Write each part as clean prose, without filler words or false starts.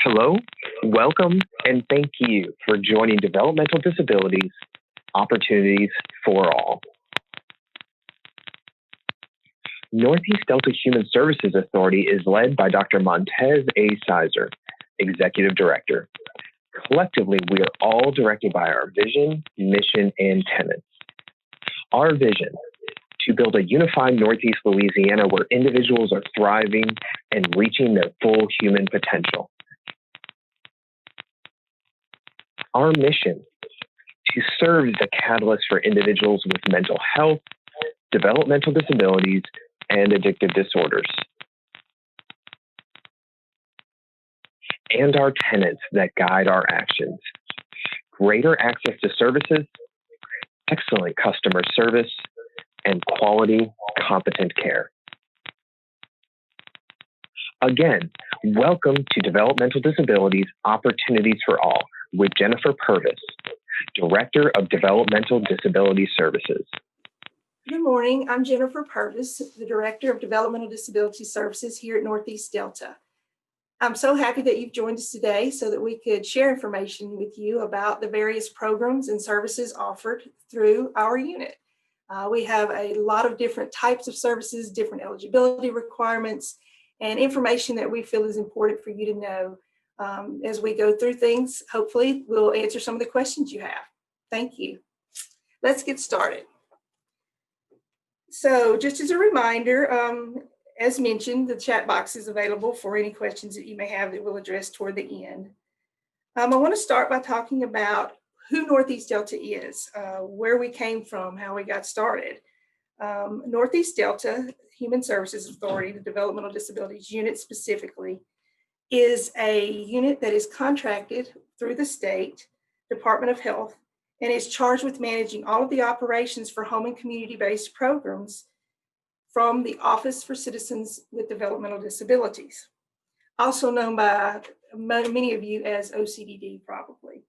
Hello, welcome, and thank you for joining Developmental Disabilities Opportunities for All. Northeast Delta Human Services Authority is led by Dr. Montez A. Sizer, Executive Director. Collectively, we are all directed by our vision, mission, and tenets. Our vision: to build a unified Northeast Louisiana where individuals are thriving and reaching their full human potential. Our mission: to serve as a catalyst for individuals with mental health, developmental disabilities, and addictive disorders. And our tenets that guide our actions: greater access to services, excellent customer service, and quality, competent care. Again, welcome to Developmental Disabilities Opportunities for All with Jennifer Purvis, Director of Developmental Disability Services. Good morning, I'm Jennifer Purvis, the Director of Developmental Disability Services here at Northeast Delta. I'm so happy that you've joined us today so that we could share information with you about the various programs and services offered through our unit. We have a lot of different types of services, different eligibility requirements, and information that we feel is important for you to know. As we go through things, hopefully we'll answer some of the questions you have. Thank you. Let's get started. So just as a reminder, as mentioned, the chat box is available for any questions that you may have that we'll address toward the end. I want to start by talking about who Northeast Delta is, where we came from, how we got started. Northeast Delta Human Services Authority, the Developmental Disabilities Unit specifically, is a unit that is contracted through the state Department of Health and is charged with managing all of the operations for home and community-based programs from the Office for Citizens with Developmental Disabilities, also known by many of you as OCDD probably.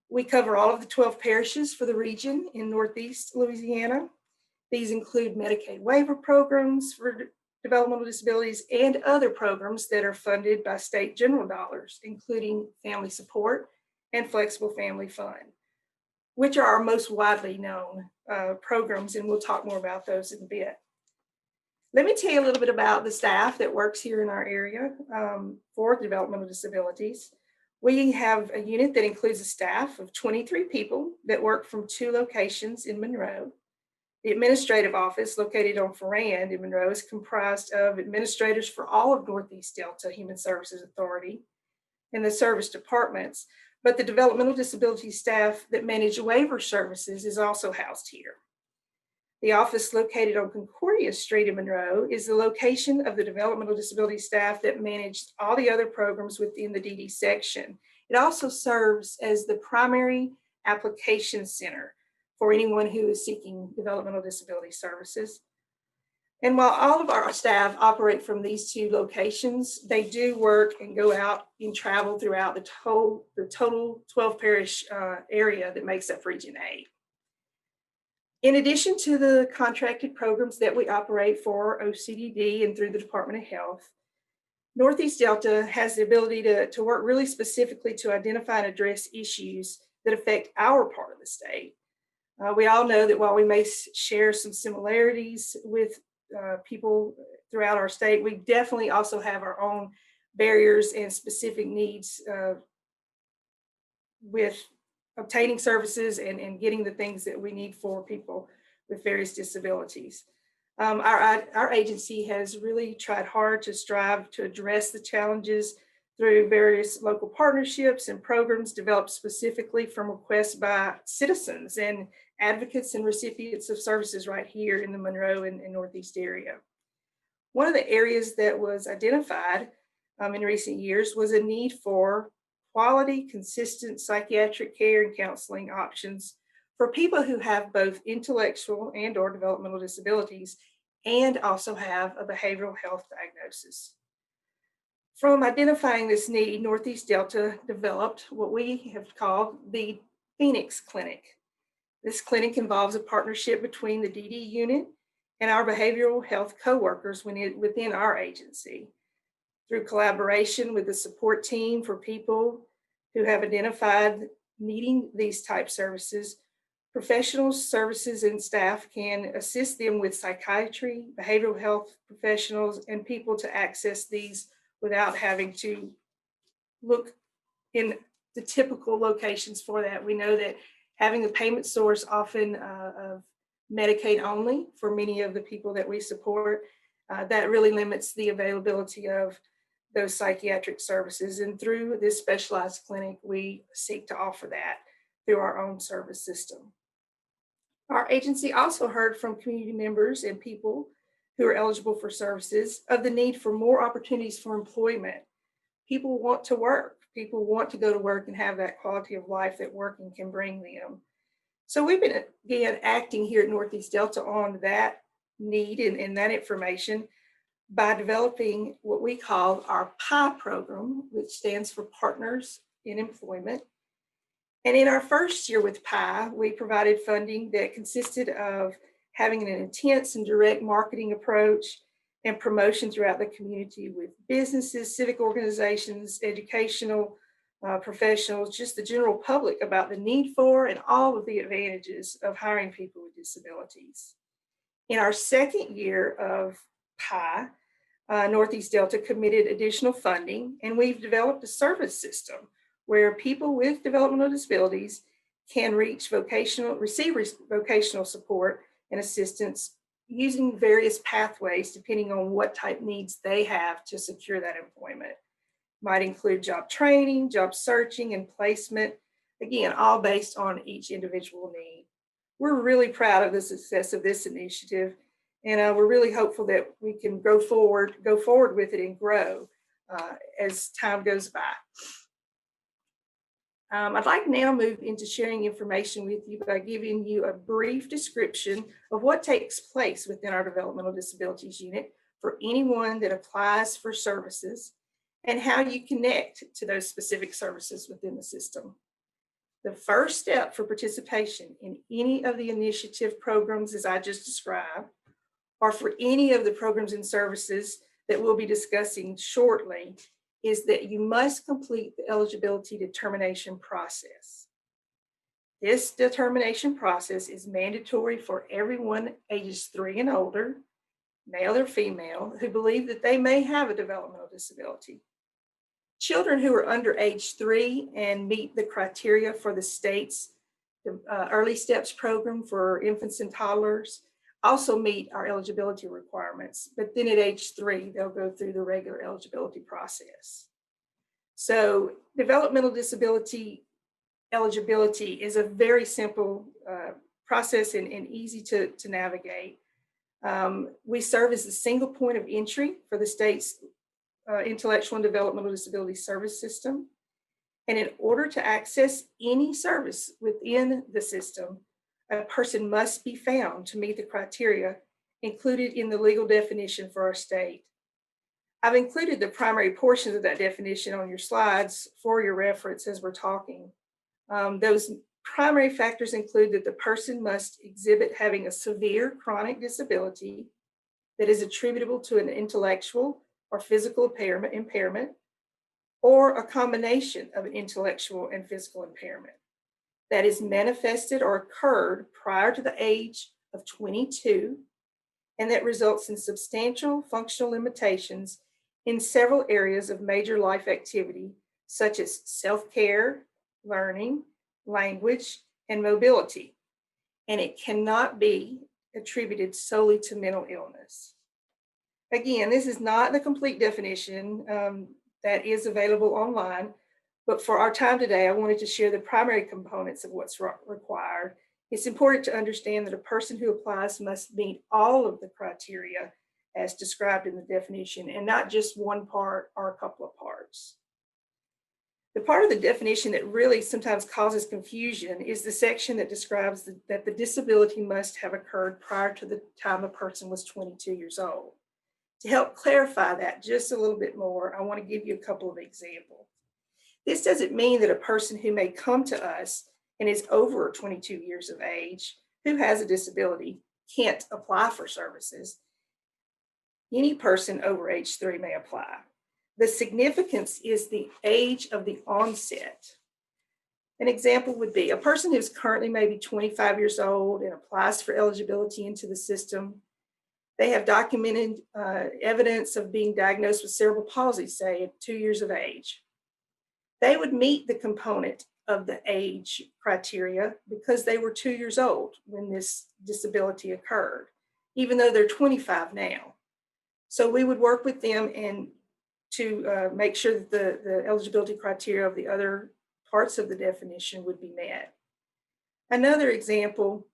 We cover all of the 12 parishes for the region in Northeast Louisiana. These include Medicaid waiver programs for developmental disabilities and other programs that are funded by state general dollars, including Family Support and Flexible Family Fund, which are our most widely known programs, and we'll talk more about those in a bit. Let me tell you a little bit about the staff that works here in our area for developmental disabilities. We have a unit that includes a staff of 23 people that work from 2 locations in Monroe. The administrative office located on Ferrand in Monroe is comprised of administrators for all of Northeast Delta Human Services Authority and the service departments, but the developmental disability staff that manage waiver services is also housed here. The office located on Concordia Street in Monroe is the location of the developmental disability staff that managed all the other programs within the DD section. It also serves as the primary application center for anyone who is seeking developmental disability services. And while all of our staff operate from these 2 locations, they do work and go out and travel throughout the total 12 parish area that makes up Region 8. In addition to the contracted programs that we operate for OCDD and through the Department of Health, Northeast Delta has the ability to work really specifically to identify and address issues that affect our part of the state. We all know that while we may share some similarities with people throughout our state, we definitely also have our own barriers and specific needs with obtaining services and getting the things that we need for people with various disabilities. Our agency has really tried hard to strive to address the challenges through various local partnerships and programs developed specifically from requests by citizens and advocates and recipients of services right here in the Monroe and Northeast area. One of the areas that was identified in recent years was a need for quality, consistent psychiatric care and counseling options for people who have both intellectual and or developmental disabilities and also have a behavioral health diagnosis. From identifying this need, Northeast Delta developed what we have called the Phoenix Clinic. This clinic involves a partnership between the DD unit and our behavioral health coworkers within our agency. through collaboration with the support team for people who have identified needing these type services, professional services and staff can assist them with psychiatry, behavioral health professionals, and people to access these without having to look in the typical locations for that. We know that having a payment source often of Medicaid only for many of the people that we support, that really limits the availability of those psychiatric services. And through this specialized clinic, we seek to offer that through our own service system. Our agency also heard from community members and people who are eligible for services of the need for more opportunities for employment. People want to work. People want to go to work and have that quality of life that working can bring them. So we've been again acting here at Northeast Delta on that need and that information by developing what we call our PI program, which stands for Partners in Employment. And in our first year with PI, we provided funding that consisted of having an intense and direct marketing approach and promotion throughout the community with businesses, civic organizations, educational professionals, just the general public about the need for and all of the advantages of hiring people with disabilities. In our second year of PI, Northeast Delta committed additional funding, and we've developed a service system where people with developmental disabilities can receive vocational support and assistance using various pathways depending on what type needs they have to secure that employment. Might include job training, job searching, and placement, again, all based on each individual need. We're really proud of the success of this initiative, and we're really hopeful that we can go forward with it and grow as time goes by. I'd like now move into sharing information with you by giving you a brief description of what takes place within our Developmental Disabilities Unit for anyone that applies for services and how you connect to those specific services within the system. The first step for participation in any of the initiative programs, as I just described, or for any of the programs and services that we'll be discussing shortly, is that you must complete the eligibility determination process. This determination process is mandatory for everyone ages 3 and older, male or female, who believe that they may have a developmental disability. Children who are under age 3 and meet the criteria for the state's Early Steps program for infants and toddlers also meet our eligibility requirements, but then at age 3, they'll go through the regular eligibility process. So developmental disability eligibility is a very simple process and easy to navigate. We serve as the single point of entry for the state's Intellectual and Developmental Disability Service System. And in order to access any service within the system, a person must be found to meet the criteria included in the legal definition for our state. I've included the primary portions of that definition on your slides for your reference as we're talking. Those primary factors include that the person must exhibit having a severe chronic disability that is attributable to an intellectual or physical impairment, or a combination of an intellectual and physical impairment that is manifested or occurred prior to the age of 22, and that results in substantial functional limitations in several areas of major life activity, such as self-care, learning, language, and mobility. And it cannot be attributed solely to mental illness. Again, this is not the complete definition that is available online, but for our time today, I wanted to share the primary components of what's required. It's important to understand that a person who applies must meet all of the criteria as described in the definition, and not just one part or a couple of parts. The part of the definition that really sometimes causes confusion is the section that describes that the disability must have occurred prior to the time a person was 22 years old. To help clarify that just a little bit more, I want to give you a couple of examples. This doesn't mean that a person who may come to us and is over 22 years of age, who has a disability, can't apply for services. Any person over age 3 may apply. The significance is the age of the onset. An example would be a person who's currently maybe 25 years old and applies for eligibility into the system. They have documented evidence of being diagnosed with cerebral palsy, say at 2 years of age. They would meet the component of the age criteria because they were 2 years old when this disability occurred, even though they're 25 now. So we would work with them and to make sure that the eligibility criteria of the other parts of the definition would be met. Another example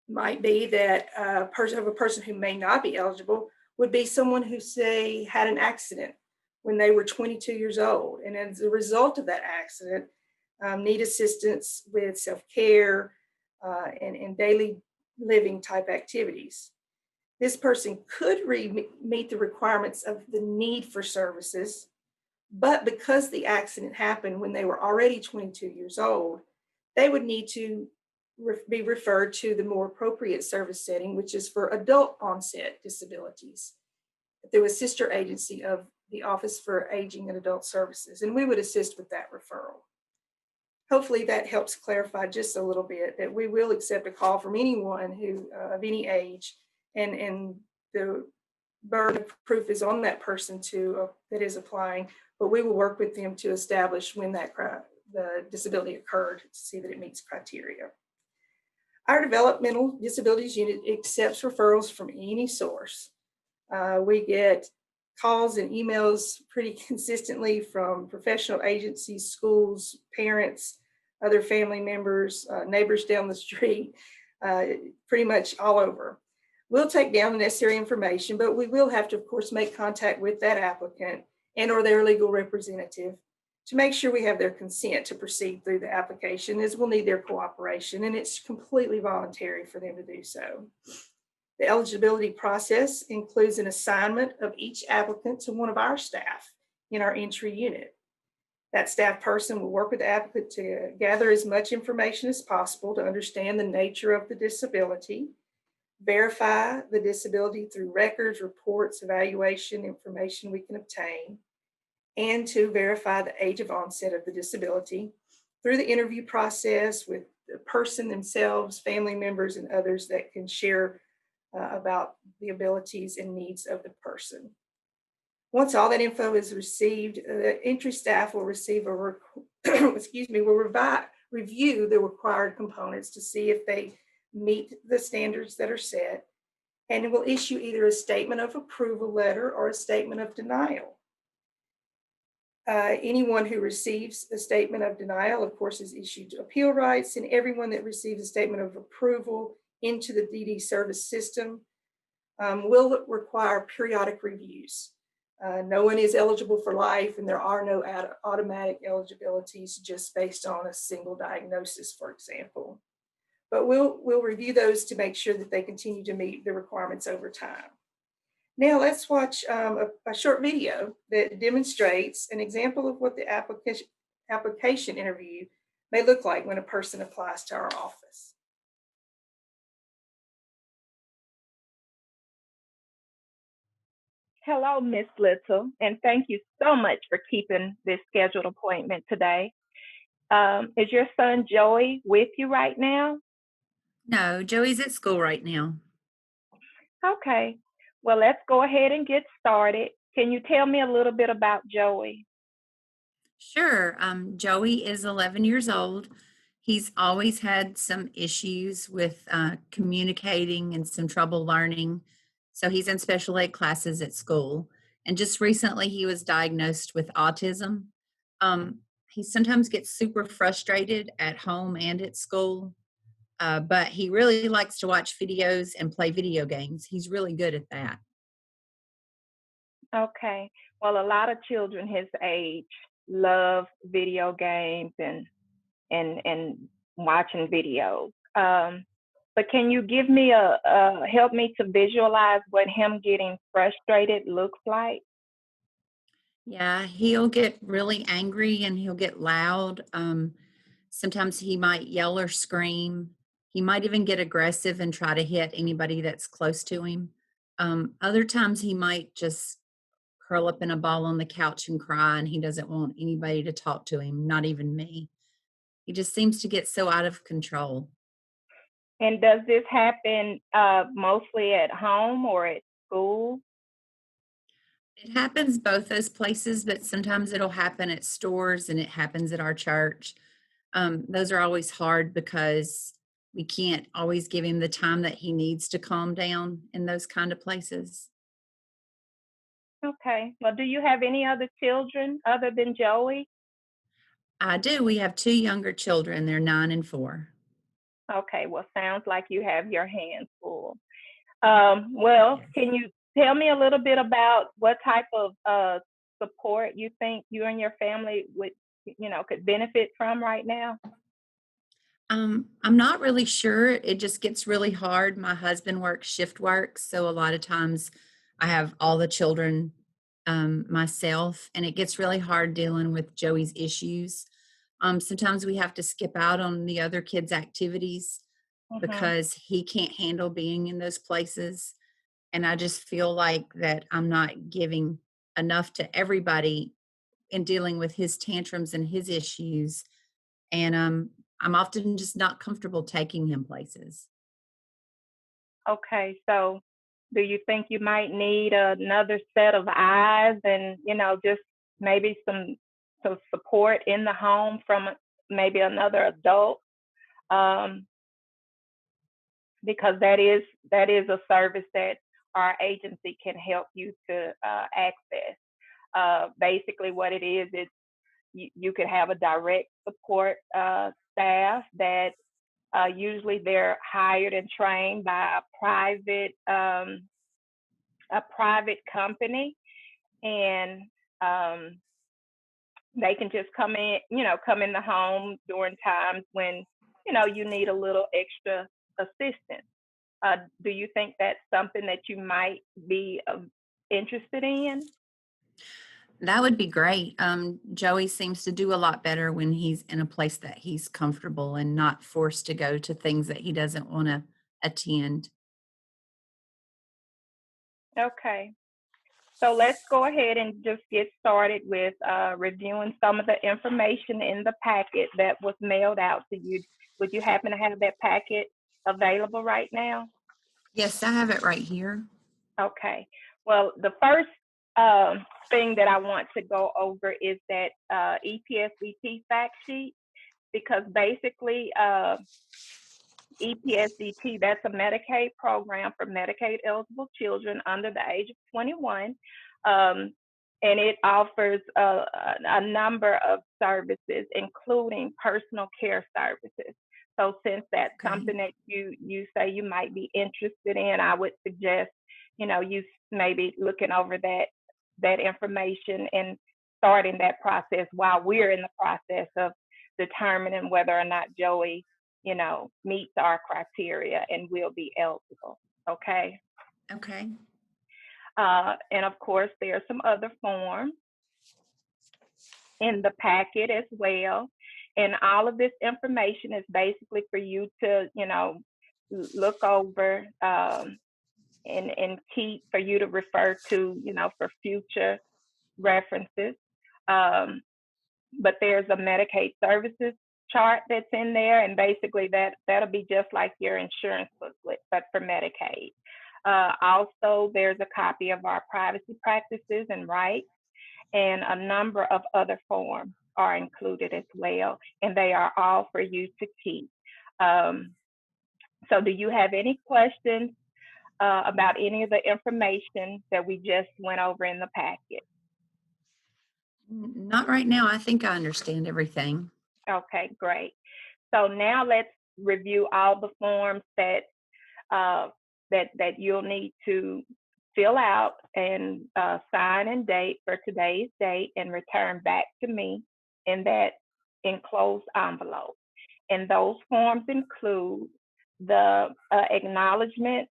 might be that a person who may not be eligible would be someone who, say, had an accident when they were 22 years old, and as a result of that accident, need assistance with self-care and daily living type activities. This person could meet the requirements of the need for services, but because the accident happened when they were already 22 years old, they would need to be referred to the more appropriate service setting, which is for adult onset disabilities, through a sister agency of the Office for Aging and Adult Services, and we would assist with that referral. Hopefully that helps clarify just a little bit that we will accept a call from anyone who of any age, and the burden of proof is on that person that is applying, but we will work with them to establish when the disability occurred to see that it meets criteria. Our Developmental Disabilities Unit accepts referrals from any source. We get calls and emails pretty consistently from professional agencies, schools, parents, other family members, neighbors down the street, pretty much all over. We'll take down the necessary information, but we will have to, of course, make contact with that applicant and or their legal representative to make sure we have their consent to proceed through the application, as we'll need their cooperation, and it's completely voluntary for them to do so. The eligibility process includes an assignment of each applicant to one of our staff in our entry unit. That staff person will work with the applicant to gather as much information as possible to understand the nature of the disability, verify the disability through records, reports, evaluation, information we can obtain, and to verify the age of onset of the disability through the interview process with the person themselves, family members, and others that can share about the abilities and needs of the person. Once all that info is received, the entry staff will receive review the required components to see if they meet the standards that are set, and it will issue either a statement of approval letter or a statement of denial. Anyone who receives a statement of denial, of course, is issued appeal rights, and everyone that receives a statement of approval into the DD service system will require periodic reviews. No one is eligible for life, and there are no automatic eligibilities just based on a single diagnosis, for example. But we'll review those to make sure that they continue to meet the requirements over time. Now let's watch a short video that demonstrates an example of what the application interview may look like when a person applies to our office. Hello, Miss Little, and thank you so much for keeping this scheduled appointment today. Is your son Joey with you right now? No, Joey's at school right now. Okay, well, let's go ahead and get started. Can you tell me a little bit about Joey? Sure. Joey is 11 years old. He's always had some issues with communicating and some trouble learning. So he's in special ed classes at school. And just recently, he was diagnosed with autism. He sometimes gets super frustrated at home and at school, but he really likes to watch videos and play video games. He's really good at that. Okay, well, a lot of children his age love video games and watching videos. But can you give me help me to visualize what him getting frustrated looks like? Yeah, he'll get really angry and he'll get loud. Sometimes he might yell or scream. He might even get aggressive and try to hit anybody that's close to him. Other times he might just curl up in a ball on the couch and cry, and he doesn't want anybody to talk to him, not even me. He just seems to get so out of control. And does this happen mostly at home or at school? It happens both those places, but sometimes it'll happen at stores and it happens at our church. Those are always hard because we can't always give him the time that he needs to calm down in those kind of places. Okay. Well, do you have any other children other than Joey? I do. We have 2 younger children. They're 9 and 4. Okay. Well, sounds like you have your hands full. Well, can you tell me a little bit about what type of support you think you and your family would, could benefit from right now? I'm not really sure. It just gets really hard. My husband works shift work, so a lot of times I have all the children myself, and it gets really hard dealing with Joey's issues. Sometimes we have to skip out on the other kids' activities Mm-hmm. because he can't handle being in those places. And I just feel like that I'm not giving enough to everybody in dealing with his tantrums and his issues. And I'm often just not comfortable taking him places. Okay. So do you think you might need another set of eyes and, just maybe some support in the home from maybe another adult? Um, because that is a service that our agency can help you to access. Basically, what it is you could have a direct support staff that usually they're hired and trained by a private company, and they can just come in the home during times when you need a little extra assistance. Do you think that's something that you might be interested in? That would be great. Joey seems to do a lot better when he's in a place that he's comfortable and not forced to go to things that he doesn't want to attend. Okay. So let's go ahead and just get started with reviewing some of the information in the packet that was mailed out to you. Would you happen to have that packet available right now? Yes, I have it right here. Okay. Well, the first thing that I want to go over is that EPSDT fact sheet, because basically EPSDT, that's a Medicaid program for Medicaid eligible children under the age of 21. And it offers a number of services, including personal care services. So since that's something that you say you might be interested in, I would suggest, you maybe looking over that information and starting that process while we're in the process of determining whether or not Joey meets our criteria and will be eligible. Okay. Okay. And of course, there are some other forms in the packet as well. And all of this information is basically for you to, look over and keep for you to refer to, for future references. But there's a Medicaid services chart that's in there, and basically that'll be just like your insurance booklet, but for Medicaid. Also, there's a copy of our privacy practices and rights, and a number of other forms are included as well, and they are all for you to keep. So do you have any questions about any of the information that we just went over in the packet? Not right now. I think I understand everything. Okay, great. So now let's review all the forms that you'll need to fill out and sign and date for today's date and return back to me in that enclosed envelope. And those forms include the acknowledgement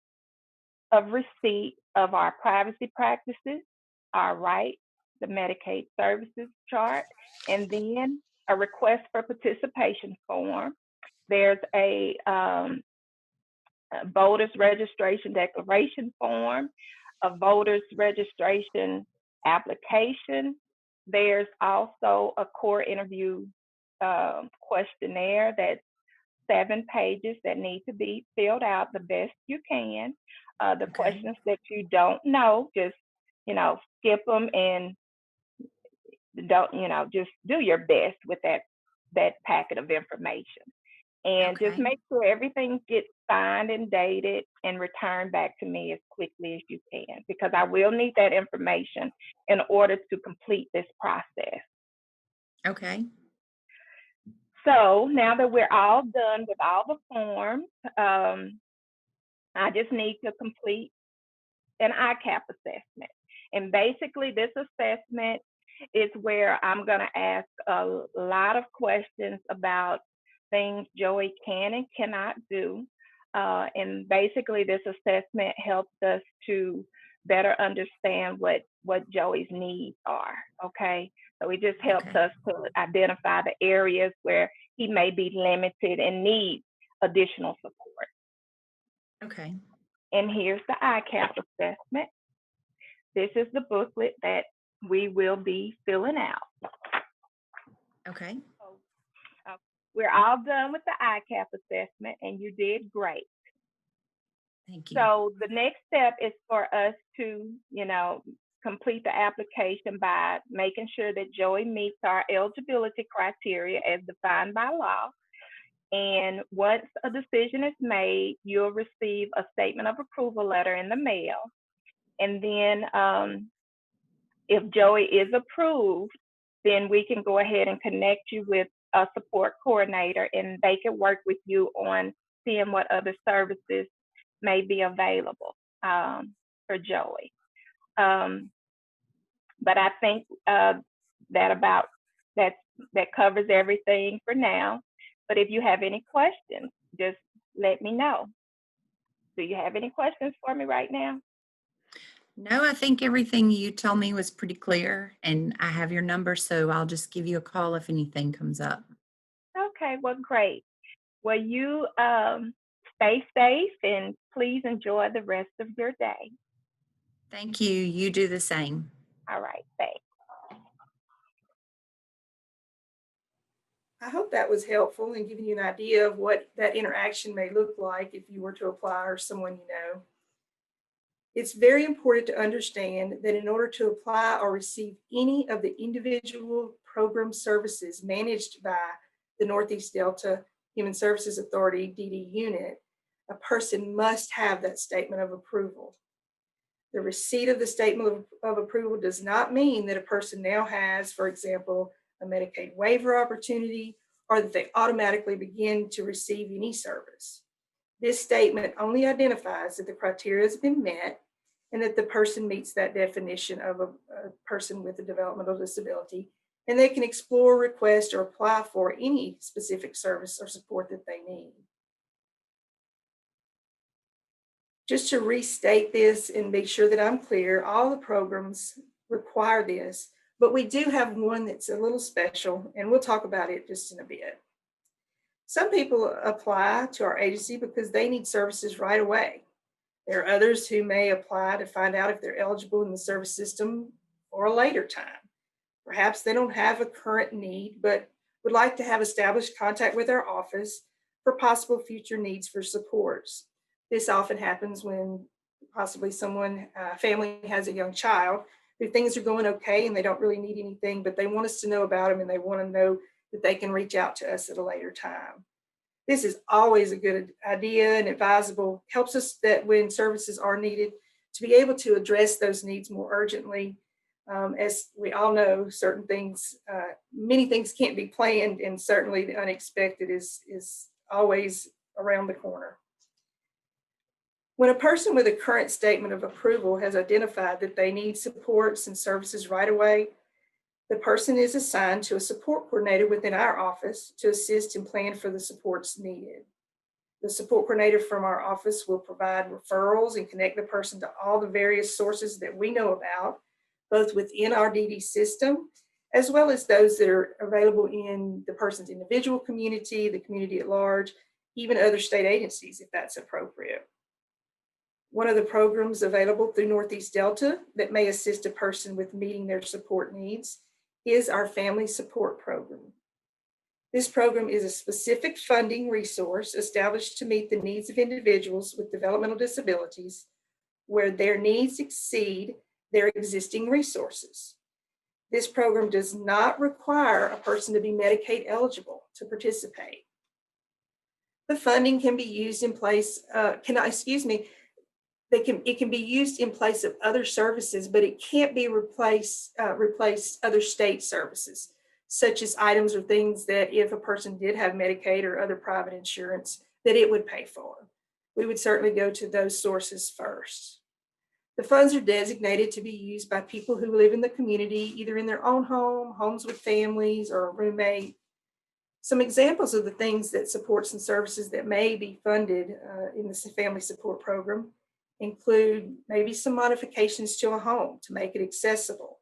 of receipt of our privacy practices, our rights, the Medicaid services chart, and then a request for participation form. There's a voters registration declaration form, a voters registration application, there's also a core interview questionnaire that's 7 pages that need to be filled out the best you can. The Okay. questions that you don't know, just, skip them and don't, just do your best with that packet of information. And just Okay. make sure everything gets signed and dated and returned back to me as quickly as you can, because I will need that information in order to complete this process. Okay. So now that we're all done with all the forms, I just need to complete an ICAP assessment. And basically this assessment is where I'm going to ask a lot of questions about things Joey can and cannot do. And basically this assessment helps us to better understand what Joey's needs are, okay? So it just helps Okay. us to identify the areas where he may be limited and needs additional support. Okay. And here's the ICAP assessment. This is the booklet that we will be filling out. Okay. So, we're all done with the ICAP assessment, and you did great. Thank you. So the next step is for us to, complete the application by making sure that Joey meets our eligibility criteria as defined by law. And once a decision is made, you'll receive a statement of approval letter in the mail. And then if Joey is approved, then we can go ahead and connect you with a support coordinator, and they can work with you on seeing what other services may be available for Joey. But I think that covers everything for now. But if you have any questions, just let me know. Do you have any questions for me right now? No, I think everything you told me was pretty clear, and I have your number, so I'll just give you a call if anything comes up. Okay, well, great. Well, you stay safe and please enjoy the rest of your day. Thank you. You do the same. All right, thanks. I hope that was helpful in giving you an idea of what that interaction may look like if you were to apply or someone you know. It's very important to understand that in order to apply or receive any of the individual program services managed by the Northeast Delta Human Services Authority DD unit, a person must have that statement of approval. The receipt of the statement of approval does not mean that a person now has, for example, a Medicaid waiver opportunity, or that they automatically begin to receive any service. This statement only identifies that the criteria has been met and that the person meets that definition of a person with a developmental disability, and they can explore, request, or apply for any specific service or support that they need. Just to restate this and make sure that I'm clear, all the programs require this, but we do have one that's a little special, and we'll talk about it just in a bit. Some people apply to our agency because they need services right away. There are others who may apply to find out if they're eligible in the service system or a later time. Perhaps they don't have a current need, but would like to have established contact with our office for possible future needs for supports. This often happens when possibly family has a young child who things are going okay and they don't really need anything, but they want us to know about them and they want to know that they can reach out to us at a later time. This is always a good idea and advisable, helps us that when services are needed to be able to address those needs more urgently. As we all know, certain things, many things can't be planned, and certainly the unexpected is always around the corner. When a person with a current statement of approval has identified that they need supports and services right away, the person is assigned to a support coordinator within our office to assist and plan for the supports needed. The support coordinator from our office will provide referrals and connect the person to all the various sources that we know about, both within our DD system, as well as those that are available in the person's individual community, the community at large, even other state agencies if that's appropriate. One of the programs available through Northeast Delta that may assist a person with meeting their support needs is our Family Support Program. This program is a specific funding resource established to meet the needs of individuals with developmental disabilities where their needs exceed their existing resources. This program does not require a person to be Medicaid eligible to participate. The funding can be used in place, it can be used in place of other services, but it can't be replace other state services, such as items or things that if a person did have Medicaid or other private insurance, that it would pay for. We would certainly go to those sources first. The funds are designated to be used by people who live in the community, either in their own home, homes with families, or a roommate. Some examples of the things that supports and services that may be funded in the Family Support Program include maybe some modifications to a home to make it accessible,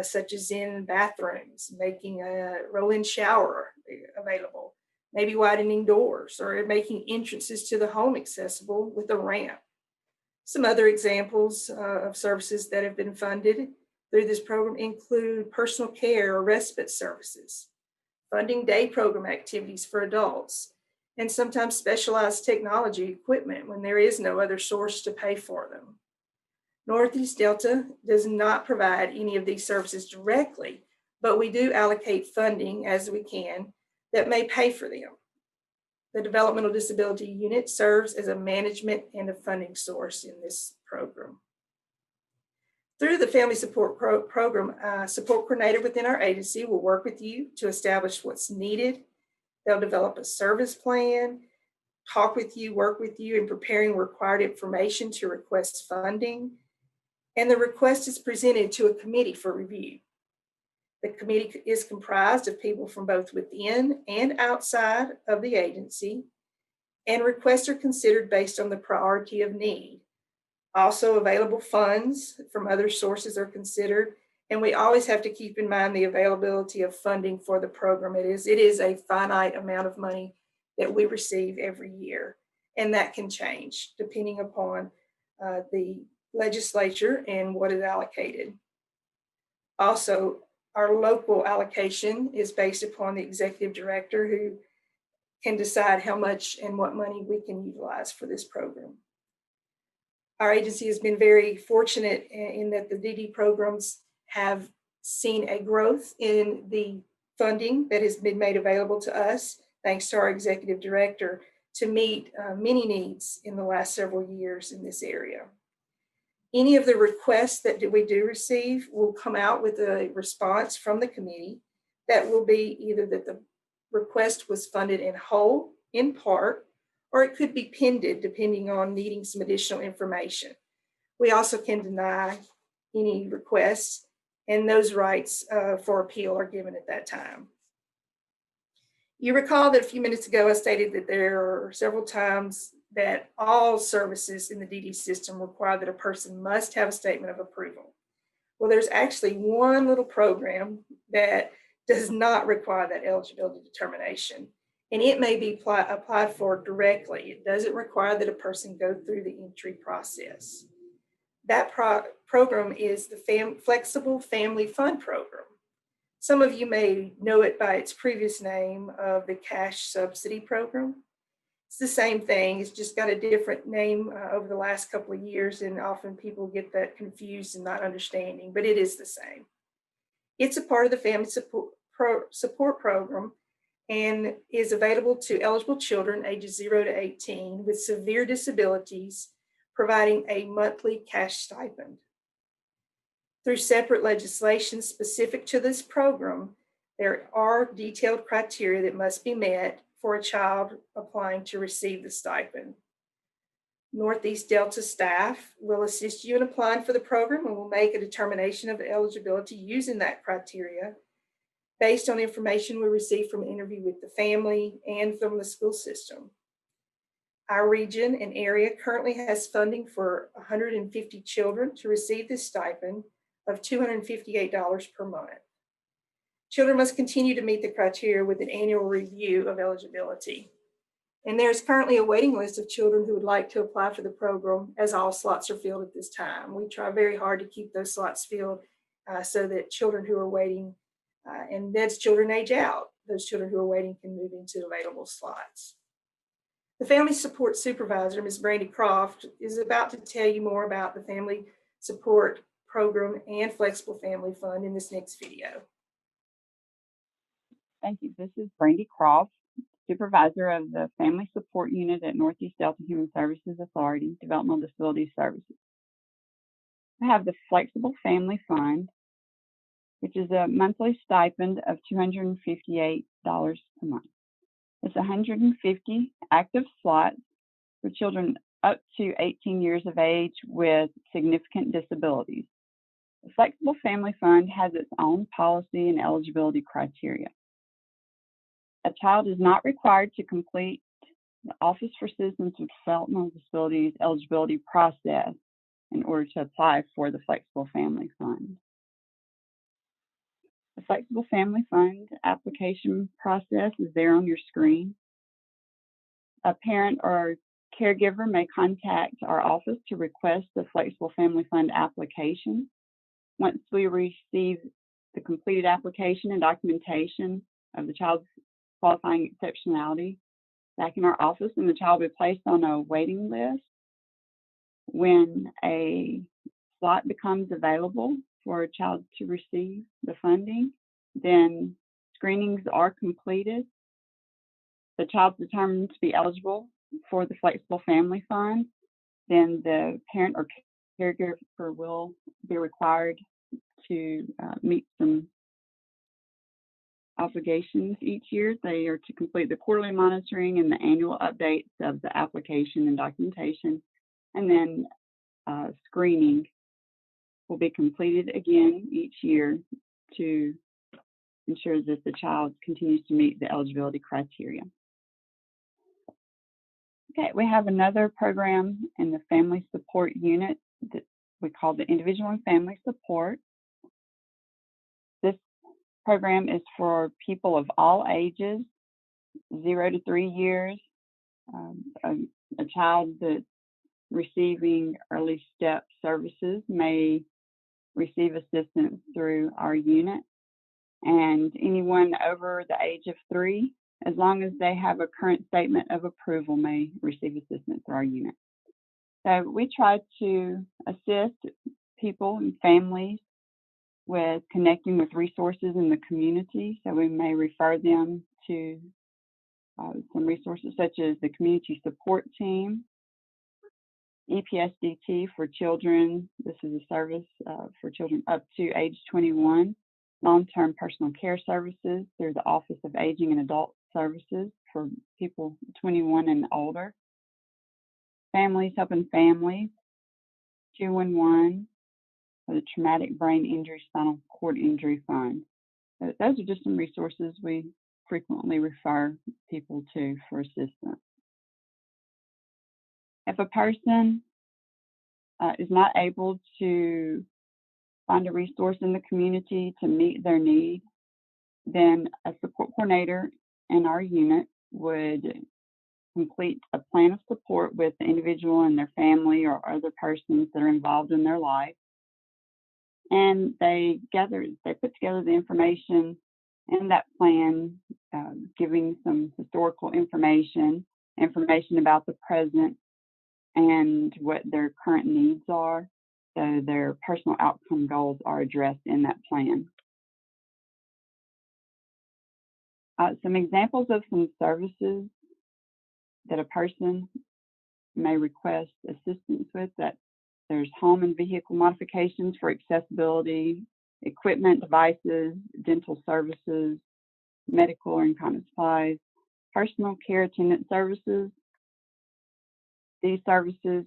such as in bathrooms, making a roll-in shower available, maybe widening doors, or making entrances to the home accessible with a ramp. Some other examples of services that have been funded through this program include personal care or respite services, funding day program activities for adults, and sometimes specialized technology equipment when there is no other source to pay for them. Northeast Delta does not provide any of these services directly, but we do allocate funding as we can that may pay for them. The Developmental Disability Unit serves as a management and a funding source in this program. Through the Family Support Program, support coordinator within our agency will work with you to establish what's needed. They'll develop a service plan, talk with you, work with you in preparing required information to request funding, and the request is presented to a committee for review. The committee is comprised of people from both within and outside of the agency, and requests are considered based on the priority of need. Also, available funds from other sources are considered, and we always have to keep in mind the availability of funding for the program. It is a finite amount of money that we receive every year, and that can change depending upon the legislature and what is allocated. Also, our local allocation is based upon the executive director who can decide how much and what money we can utilize for this program. Our agency has been very fortunate in that the DD programs have seen a growth in the funding that has been made available to us, thanks to our executive director, to meet many needs in the last several years in this area. Any of the requests that we do receive will come out with a response from the committee that will be either that the request was funded in whole, in part, or it could be pended depending on needing some additional information. We also can deny any requests, and those rights for appeal are given at that time. You recall that a few minutes ago I stated that there are several times that all services in the DD system require that a person must have a statement of approval. Well, there's actually one little program that does not require that eligibility determination, and it may be applied for directly. It doesn't require that a person go through the entry process. That program is the Flexible Family Fund Program. Some of you may know it by its previous name of the Cash Subsidy Program. It's the same thing. It's just got a different name over the last couple of years, and often people get that confused and not understanding, but it is the same. It's a part of the Family Support Program and is available to eligible children ages 0 to 18 with severe disabilities, providing a monthly cash stipend. Through separate legislation specific to this program, there are detailed criteria that must be met for a child applying to receive the stipend. Northeast Delta staff will assist you in applying for the program and will make a determination of eligibility using that criteria based on information we receive from an interview with the family and from the school system. Our region and area currently has funding for 150 children to receive this stipend of $258 per month. Children must continue to meet the criteria with an annual review of eligibility. And there's currently a waiting list of children who would like to apply for the program, as all slots are filled at this time. We try very hard to keep those slots filled so that children who are waiting, and that's children age out, those children who are waiting can move into available slots. The Family Support Supervisor, Ms. Brandy Croft, is about to tell you more about the Family Support Program and Flexible Family Fund in this next video. Thank you. This is Brandy Croft, Supervisor of the Family Support Unit at Northeast Delta Human Services Authority, Developmental Disabilities Services. We have the Flexible Family Fund, which is a monthly stipend of $258 a month. It's 150 active slots for children up to 18 years of age with significant disabilities. The Flexible Family Fund has its own policy and eligibility criteria. A child is not required to complete the Office for Citizens with Developmental Disabilities eligibility process in order to apply for the Flexible Family Fund. The Flexible Family Fund application process is there on your screen. A parent or caregiver may contact our office to request the Flexible Family Fund application. Once we receive the completed application and documentation of the child's qualifying exceptionality back in our office, and the child will be placed on a waiting list. When a slot becomes available for a child to receive the funding, then screenings are completed. The child's determined to be eligible for the Flexible Family Fund, then the parent or caregiver will be required to meet some obligations each year. They are to complete the quarterly monitoring and the annual updates of the application and documentation, and then screening will be completed again each year to ensure that the child continues to meet the eligibility criteria. Okay, we have another program in the Family Support Unit that we call the Individual and Family Support. This program is for people of all ages, 0 to 3 years. A child that's receiving early step services may receive assistance through our unit, and anyone over the age of 3, as long as they have a current statement of approval, may receive assistance through our unit. So we try to assist people and families with connecting with resources in the community. So we may refer them to some resources such as the Community Support Team, EPSDT for children. This is a service for children up to age 21. Long-term personal care services through the Office of Aging and Adult Services for people 21 and older. Families Helping Families, 211, for the Traumatic Brain Injury Spinal Cord Injury Fund. So those are just some resources we frequently refer people to for assistance. If a person is not able to find a resource in the community to meet their need, then a support coordinator in our unit would complete a plan of support with the individual and their family or other persons that are involved in their life. And they put together the information in that plan, giving some historical information about the present and what their current needs are. So their personal outcome goals are addressed in that plan. Some examples of some services that a person may request assistance with: that there's home and vehicle modifications for accessibility, equipment, devices, dental services, medical or incontinence supplies, personal care attendant services. These services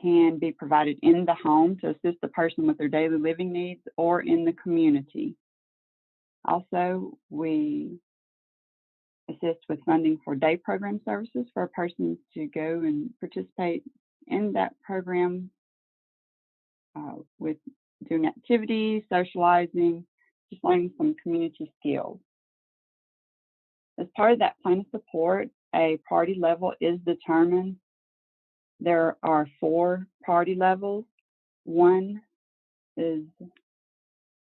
can be provided in the home to assist the person with their daily living needs or in the community. Also, we assist with funding for day program services for a person to go and participate in that program with doing activities, socializing, just learning some community skills. As part of that plan of support, a priority level is determined, there are 4 priority levels. 1 is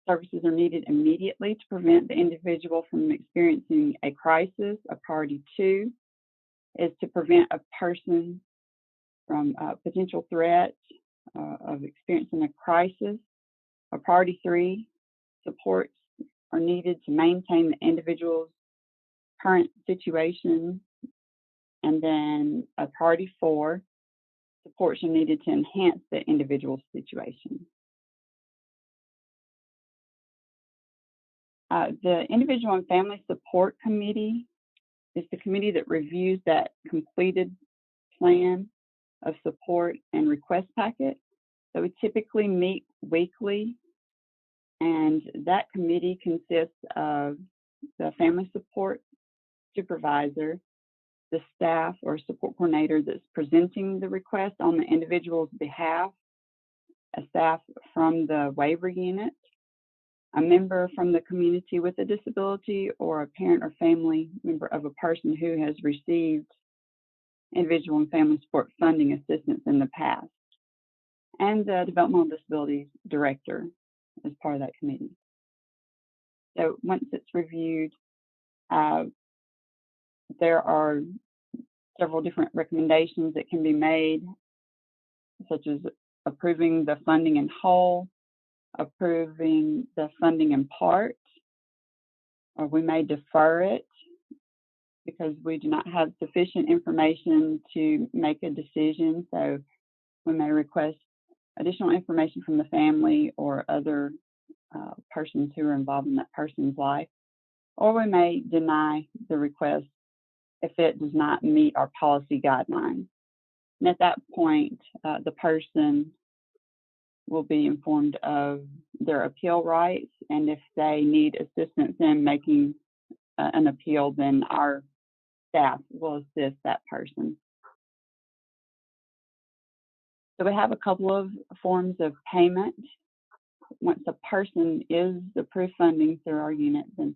services are needed immediately to prevent the individual from experiencing a crisis. A priority 2 is to prevent a person from potential threat of experiencing a crisis. A priority 3, supports are needed to maintain the individual's current situation. And then a priority 4, supports are needed to enhance the individual's situation. The Individual and Family Support Committee is the committee that reviews that completed plan of support and request packet. So we typically meet weekly, and that committee consists of the family support supervisor, the staff or support coordinator that's presenting the request on the individual's behalf, a staff from the waiver unit, a member from the community with a disability, or a parent or family member of a person who has received individual and family support funding assistance in the past, and the Developmental Disabilities director as part of that committee. So once it's reviewed, there are several different recommendations that can be made, such as approving the funding in whole, approving the funding in part, or we may defer it because we do not have sufficient information to make a decision. So we may request additional information from the family or other persons who are involved in that person's life, or we may deny the request if it does not meet our policy guidelines. And at that point, the person will be informed of their appeal rights, and if they need assistance in making an appeal, then our staff will assist that person. So we have a couple of forms of payment. Once a person is approved funding through our unit, then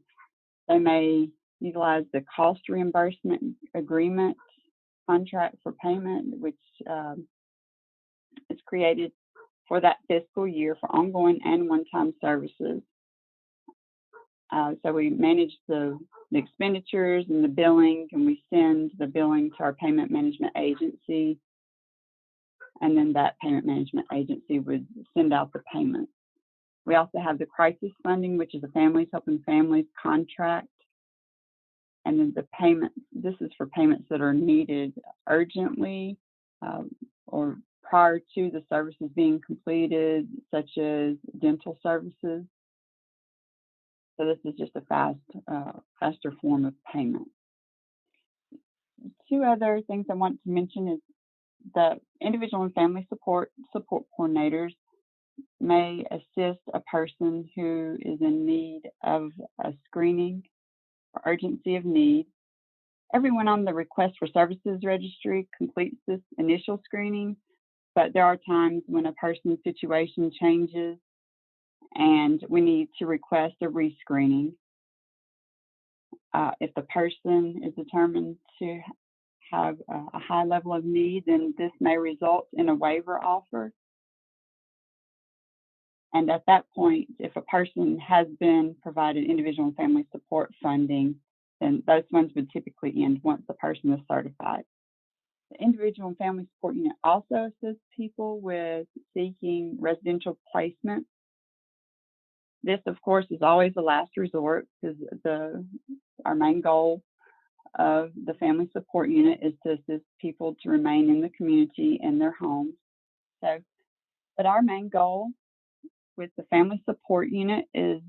they may utilize the cost reimbursement agreement contract for payment, which is created for that fiscal year for ongoing and one-time services. So we manage the expenditures and the billing, and we send the billing to our payment management agency, and then that payment management agency would send out the payment. We also have the crisis funding, which is a Families Helping Families contract. And then the payments, this is for payments that are needed urgently or prior to the services being completed, such as dental services. So this is just a faster form of payment. 2 other things I want to mention is the individual and family support coordinators may assist a person who is in need of a screening or urgency of need. Everyone on the request for services registry completes this initial screening, but there are times when a person's situation changes and we need to request a rescreening. If the person is determined to have a high level of need, then this may result in a waiver offer. And at that point, if a person has been provided individual and family support funding, then those funds would typically end once the person is certified. The Individual and Family Support Unit also assists people with seeking residential placement. This, of course, is always the last resort, because our main goal of the Family Support Unit is to assist people to remain in the community in their homes. So, but our main goal with the Family Support Unit is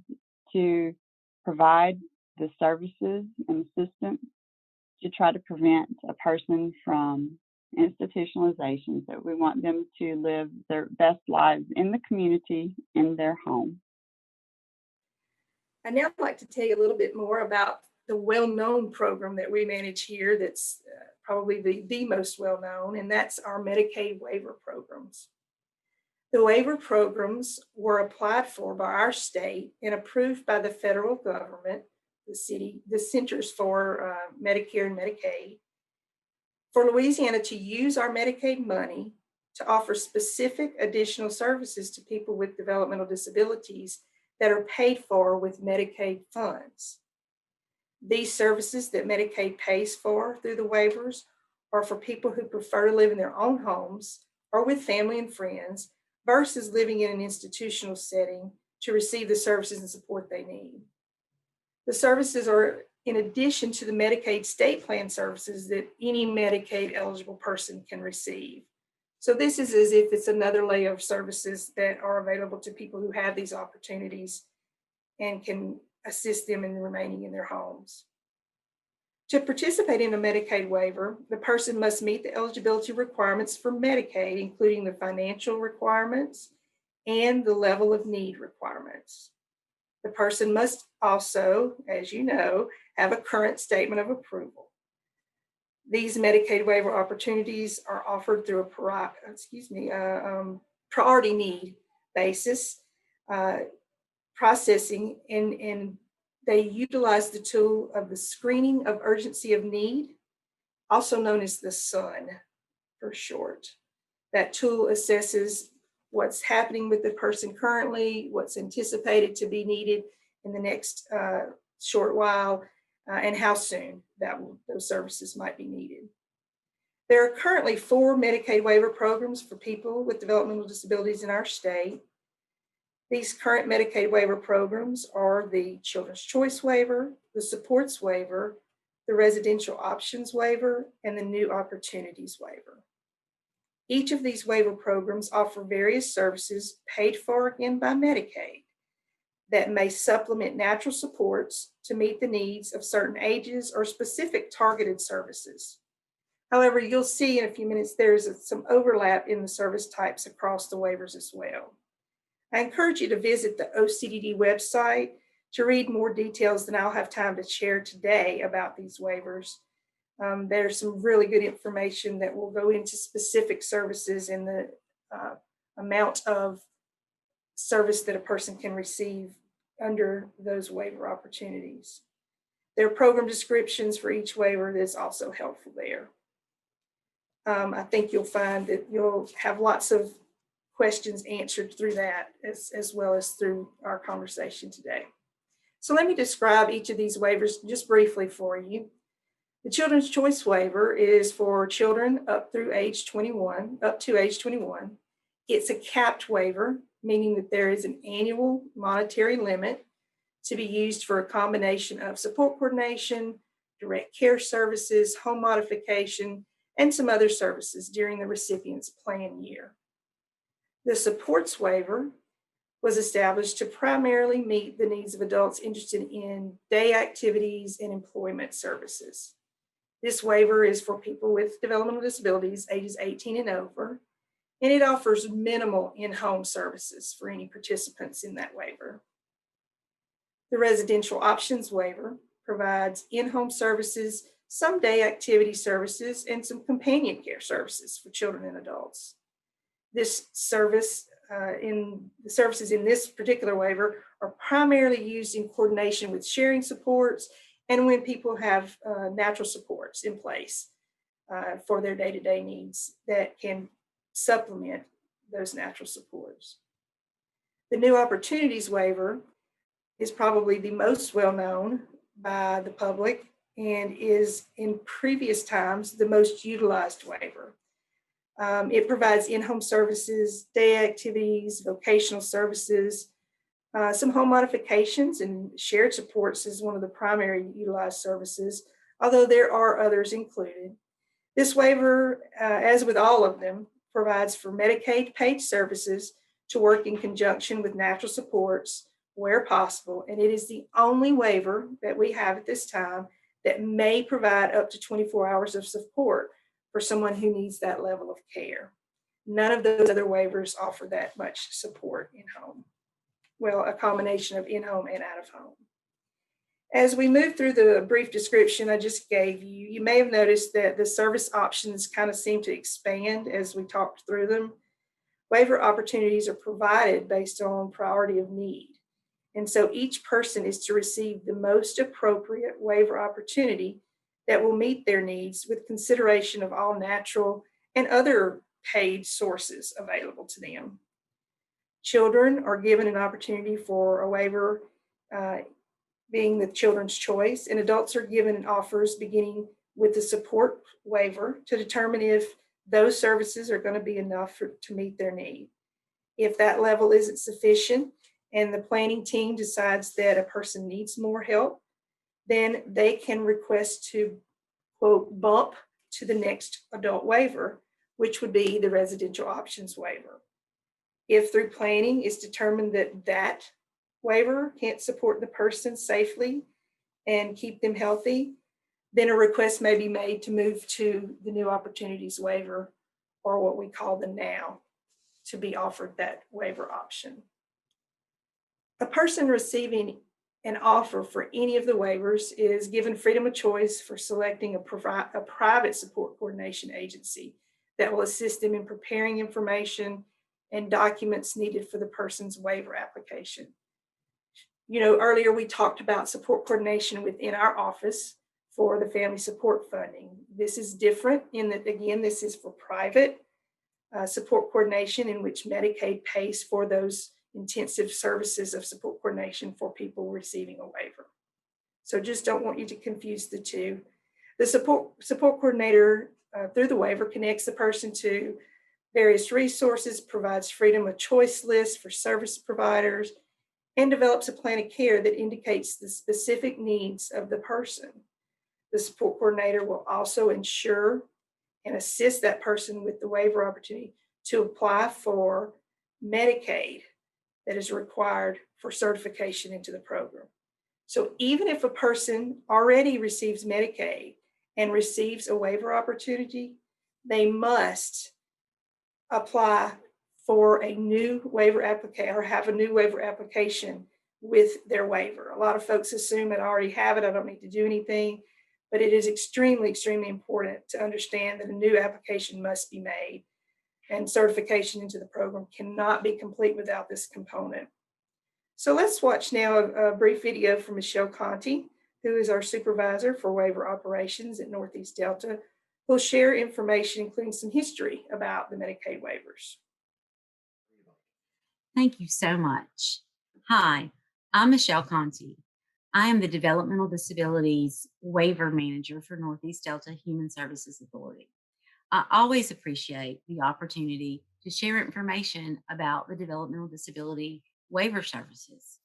to provide the services and assistance to try to prevent a person from institutionalization. So we want them to live their best lives in the community, in their home. I'd now like to tell you a little bit more about the well-known program that we manage here that's probably the most well-known, and that's our Medicaid waiver programs. The waiver programs were applied for by our state and approved by the federal government, the Centers for Medicare and Medicaid, for Louisiana to use our Medicaid money to offer specific additional services to people with developmental disabilities that are paid for with Medicaid funds. These services that Medicaid pays for through the waivers are for people who prefer to live in their own homes or with family and friends versus living in an institutional setting to receive the services and support they need. The services are in addition to the Medicaid state plan services that any Medicaid eligible person can receive. So this is as if it's another layer of services that are available to people who have these opportunities and can assist them in remaining in their homes. To participate in a Medicaid waiver, the person must meet the eligibility requirements for Medicaid, including the financial requirements and the level of need requirements. The person must also, as you know, have a current statement of approval. These Medicaid waiver opportunities are offered through a priority need basis processing, and they utilize the tool of the screening of urgency of need, also known as the SUN for short. That tool assesses what's happening with the person currently, what's anticipated to be needed in the next short while, and how soon those services might be needed. There are currently 4 Medicaid waiver programs for people with developmental disabilities in our state. These current Medicaid waiver programs are the Children's Choice Waiver, the Supports Waiver, the Residential Options Waiver, and the New Opportunities Waiver. Each of these waiver programs offer various services paid for again by Medicaid that may supplement natural supports to meet the needs of certain ages or specific targeted services. However, you'll see in a few minutes there's some overlap in the service types across the waivers as well. I encourage you to visit the OCDD website to read more details than I'll have time to share today about these waivers. There's some really good information that will go into specific services and the amount of service that a person can receive under those waiver opportunities. There are program descriptions for each waiver that's also helpful there. I think you'll find that you'll have lots of questions answered through that as well as through our conversation today. So let me describe each of these waivers just briefly for you. The Children's Choice Waiver is for children up to age 21. It's a capped waiver, meaning that there is an annual monetary limit to be used for a combination of support coordination, direct care services, home modification, and some other services during the recipient's plan year. The Supports Waiver was established to primarily meet the needs of adults interested in day activities and employment services. This waiver is for people with developmental disabilities ages 18 and over, and it offers minimal in-home services for any participants in that waiver. The Residential Options Waiver provides in-home services, some day activity services, and some companion care services for children and adults. This service, the services in this particular waiver are primarily used in coordination with sharing supports and when people have natural supports in place for their day-to-day needs that can supplement those natural supports. The New Opportunities Waiver is probably the most well-known by the public and is in previous times the most utilized waiver. It provides in-home services, day activities, vocational services, some home modifications, and shared supports is one of the primary utilized services, although there are others included. This waiver, as with all of them, provides for Medicaid paid services to work in conjunction with natural supports where possible, and it is the only waiver that we have at this time that may provide up to 24 hours of support for someone who needs that level of care. None of those other waivers offer that much support in home. Well, a combination of in-home and out of home. As we move through the brief description I just gave you, you may have noticed that the service options kind of seem to expand as we talked through them. Waiver opportunities are provided based on priority of need. And so each person is to receive the most appropriate waiver opportunity that will meet their needs with consideration of all natural and other paid sources available to them. Children are given an opportunity for a waiver, being the children's choice, and adults are given offers beginning with the support waiver to determine if those services are going to be enough to meet their need. If that level isn't sufficient and the planning team decides that a person needs more help, then they can request to, quote, bump to the next adult waiver, which would be the residential options waiver. If through planning it's determined that that waiver can't support the person safely and keep them healthy, then a request may be made to move to the new opportunities waiver, or what we call the NOW, to be offered that waiver option. A person receiving an offer for any of the waivers is given freedom of choice for selecting a private support coordination agency that will assist them in preparing information and documents needed for the person's waiver application. You know, earlier we talked about support coordination within our office for the family support funding. This is different in that, again, this is for private support coordination in which Medicaid pays for those intensive services of support coordination for people receiving a waiver. So just don't want you to confuse the two. The support coordinator through the waiver connects the person to various resources, provides freedom of choice lists for service providers, and develops a plan of care that indicates the specific needs of the person. The support coordinator will also ensure and assist that person with the waiver opportunity to apply for Medicaid that is required for certification into the program. So even if a person already receives Medicaid and receives a waiver opportunity, they must apply for a new waiver application or have a new waiver application with their waiver. A lot of folks assume that I already have it, I don't need to do anything, but it is extremely, extremely important to understand that a new application must be made, and certification into the program cannot be complete without this component. So let's watch now a brief video from Michelle Conti, who is our supervisor for waiver operations at Northeast Delta, who'll share information, including some history about the Medicaid waivers. Thank you so much. Hi, I'm Michelle Conti. I am the Developmental Disabilities Waiver Manager for Northeast Delta Human Services Authority. I always appreciate the opportunity to share information about the developmental disability waiver services,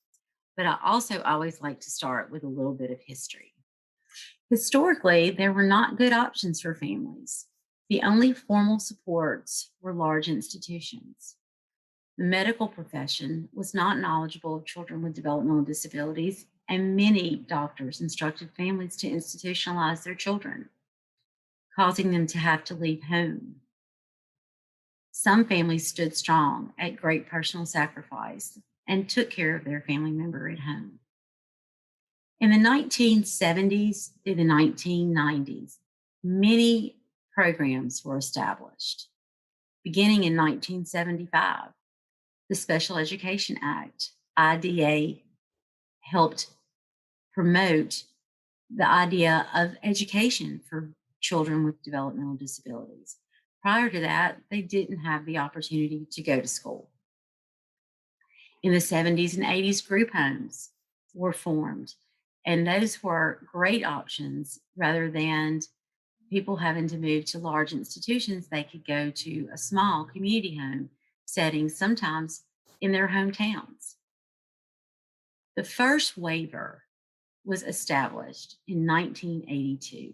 but I also always like to start with a little bit of history. Historically, there were not good options for families. The only formal supports were large institutions. The medical profession was not knowledgeable of children with developmental disabilities, and many doctors instructed families to institutionalize their children, causing them to have to leave home. Some families stood strong at great personal sacrifice and took care of their family member at home. In the 1970s through the 1990s, many programs were established. Beginning in 1975, the Special Education Act, IDA, helped promote the idea of education for children with developmental disabilities. Prior to that, they didn't have the opportunity to go to school. In the 70s and 80s, group homes were formed, and those were great options. Rather than people having to move to large institutions, they could go to a small community home setting, sometimes in their hometowns. The first waiver was established in 1982.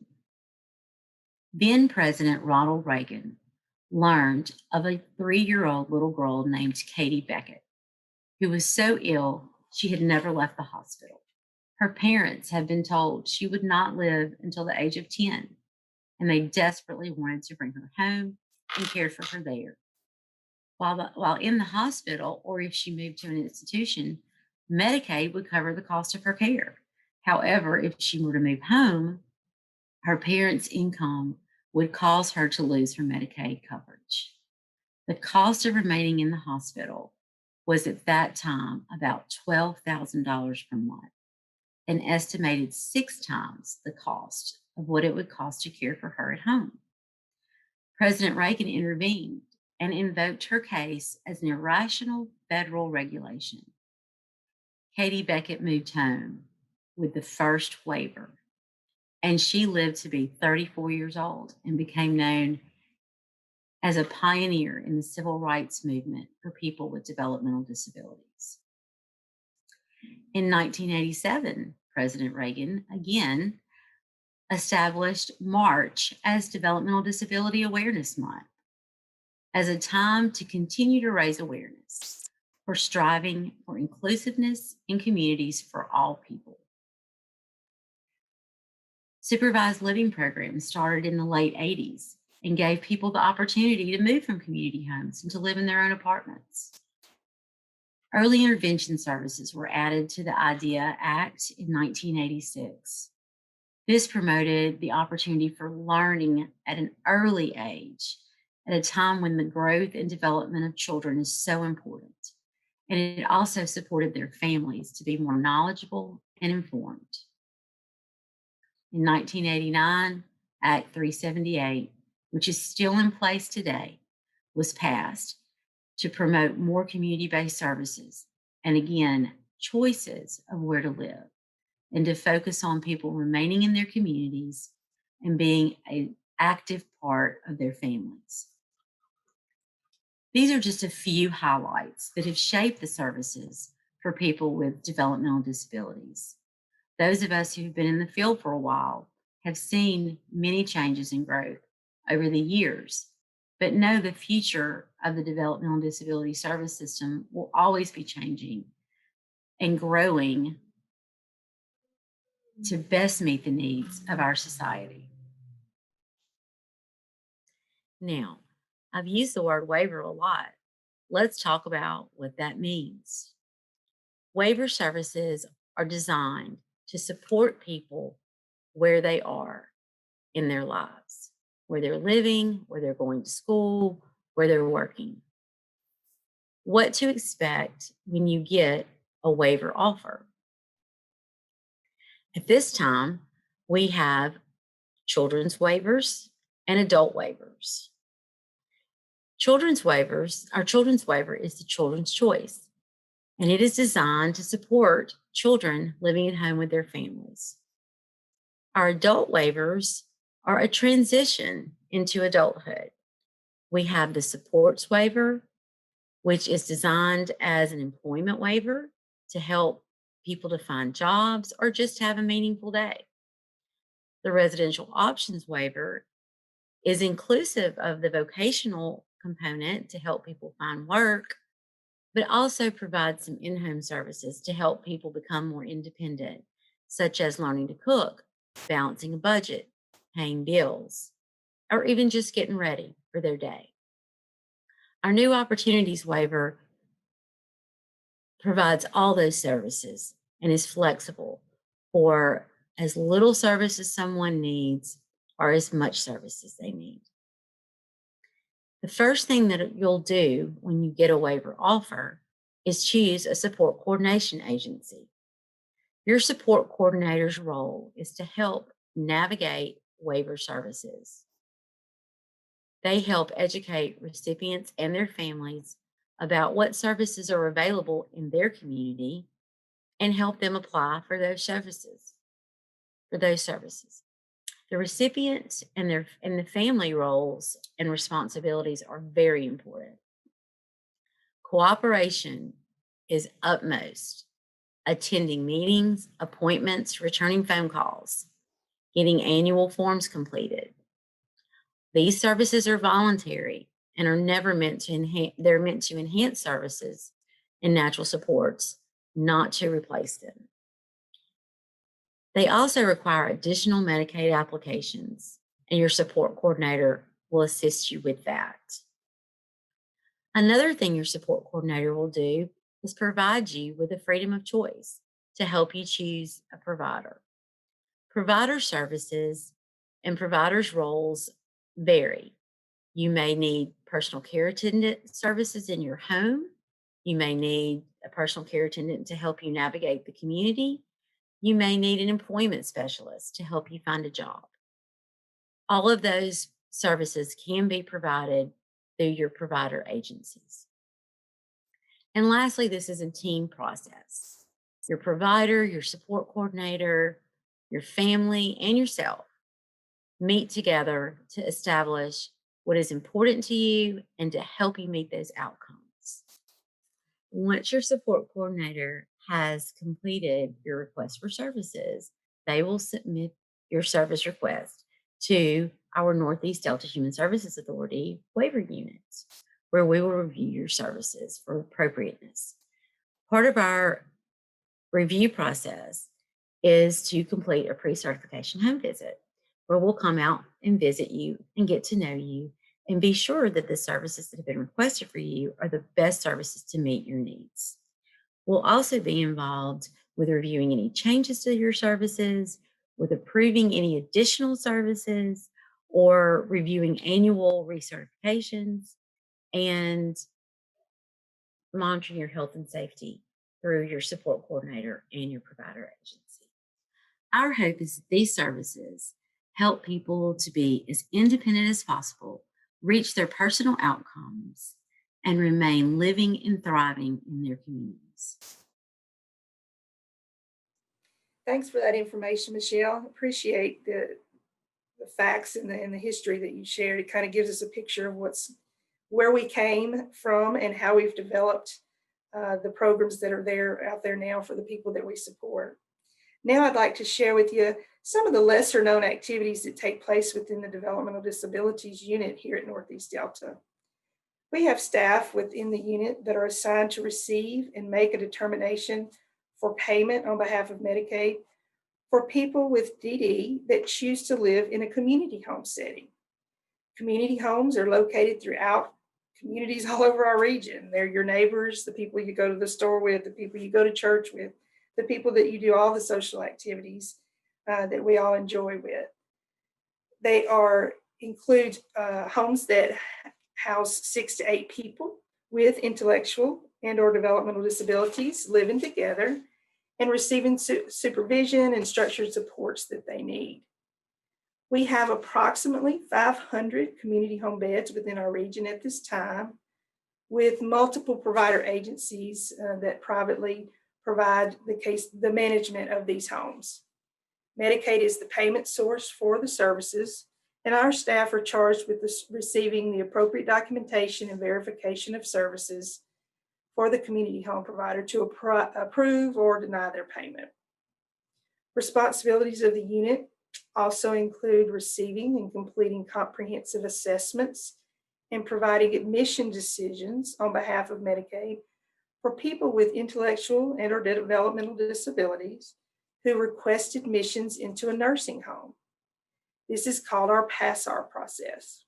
Then President Ronald Reagan learned of a 3-year-old little girl named Katie Beckett, who was so ill she had never left the hospital. Her parents had been told she would not live until the age of 10, and they desperately wanted to bring her home and cared for her there. While in the hospital, or if she moved to an institution, Medicaid would cover the cost of her care. However, if she were to move home, her parents' income would cause her to lose her Medicaid coverage. The cost of remaining in the hospital was at that time about $12,000 per month, an estimated 6 times the cost of what it would cost to care for her at home. President Reagan intervened and invoked her case as an irrational federal regulation. Katie Beckett moved home with the first waiver, and she lived to be 34 years old and became known as a pioneer in the civil rights movement for people with developmental disabilities. In 1987, President Reagan again established March as Developmental Disability Awareness Month as a time to continue to raise awareness for striving for inclusiveness in communities for all people. Supervised living programs started in the late 80s and gave people the opportunity to move from community homes and to live in their own apartments. Early intervention services were added to the IDEA Act in 1986. This promoted the opportunity for learning at an early age, at a time when the growth and development of children is so important. And it also supported their families to be more knowledgeable and informed. In 1989, Act 378, which is still in place today, was passed to promote more community-based services and, again, choices of where to live, and to focus on people remaining in their communities and being an active part of their families. These are just a few highlights that have shaped the services for people with developmental disabilities. Those of us who've been in the field for a while have seen many changes and growth over the years, but know the future of the developmental disability service system will always be changing and growing to best meet the needs of our society. Now, I've used the word waiver a lot. Let's talk about what that means. Waiver services are designed to support people where they are in their lives, where they're living, where they're going to school, where they're working. What to expect when you get a waiver offer. At this time, we have children's waivers and adult waivers. Our children's waiver is the children's choice, and it is designed to support children living at home with their families. Our adult waivers are a transition into adulthood. We have the supports waiver, which is designed as an employment waiver to help people to find jobs or just have a meaningful day. The residential options waiver is inclusive of the vocational component to help people find work, but also provides some in-home services to help people become more independent, such as learning to cook, balancing a budget, paying bills, or even just getting ready for their day. Our new opportunities waiver provides all those services and is flexible for as little service as someone needs or as much service as they need. The first thing that you'll do when you get a waiver offer is choose a support coordination agency. Your support coordinator's role is to help navigate waiver services. They help educate recipients and their families about what services are available in their community and help them apply for those services. The recipients and the family roles and responsibilities are very important. Cooperation is utmost. Attending meetings, appointments, returning phone calls, getting annual forms completed. These services are voluntary and are never meant to enhance services and natural supports, not to replace them. They also require additional Medicaid applications, and your support coordinator will assist you with that. Another thing your support coordinator will do is provide you with the freedom of choice to help you choose a provider. Provider services and providers' roles vary. You may need personal care attendant services in your home. You may need a personal care attendant to help you navigate the community. You may need an employment specialist to help you find a job. All of those services can be provided through your provider agencies. And lastly, this is a team process. Your provider, your support coordinator, your family, and yourself meet together to establish what is important to you and to help you meet those outcomes. Once your support coordinator has completed your request for services, they will submit your service request to our Northeast Delta Human Services Authority waiver units, where we will review your services for appropriateness. Part of our review process is to complete a pre-certification home visit, where we'll come out and visit you and get to know you and be sure that the services that have been requested for you are the best services to meet your needs. We'll also be involved with reviewing any changes to your services, with approving any additional services, or reviewing annual recertifications, and monitoring your health and safety through your support coordinator and your provider agency. Our hope is that these services help people to be as independent as possible, reach their personal outcomes, and remain living and thriving in their communities. Thanks for that information, Michelle. Appreciate the facts and the history that you shared. It kind of gives us a picture of where we came from and how we've developed the programs that are out there now for the people that we support. Now I'd like to share with you some of the lesser known activities that take place within the Developmental Disabilities unit here at Northeast Delta. We have staff within the unit that are assigned to receive and make a determination for payment on behalf of Medicaid for people with DD that choose to live in a community home setting. Community homes are located throughout communities all over our region. They're your neighbors, the people you go to the store with, the people you go to church with, the people that you do all the social activities that we all enjoy with. They include homes that house 6 to 8 people with intellectual and or developmental disabilities living together and receiving supervision and structured supports that they need. We have approximately 500 community home beds within our region at this time, with multiple provider agencies that privately provide the management of these homes. Medicaid is the payment source for the services, and our staff are charged with receiving the appropriate documentation and verification of services for the community home provider to approve or deny their payment. Responsibilities of the unit also include receiving and completing comprehensive assessments and providing admission decisions on behalf of Medicaid for people with intellectual and or developmental disabilities who request admissions into a nursing home. This is called our PASSAR process.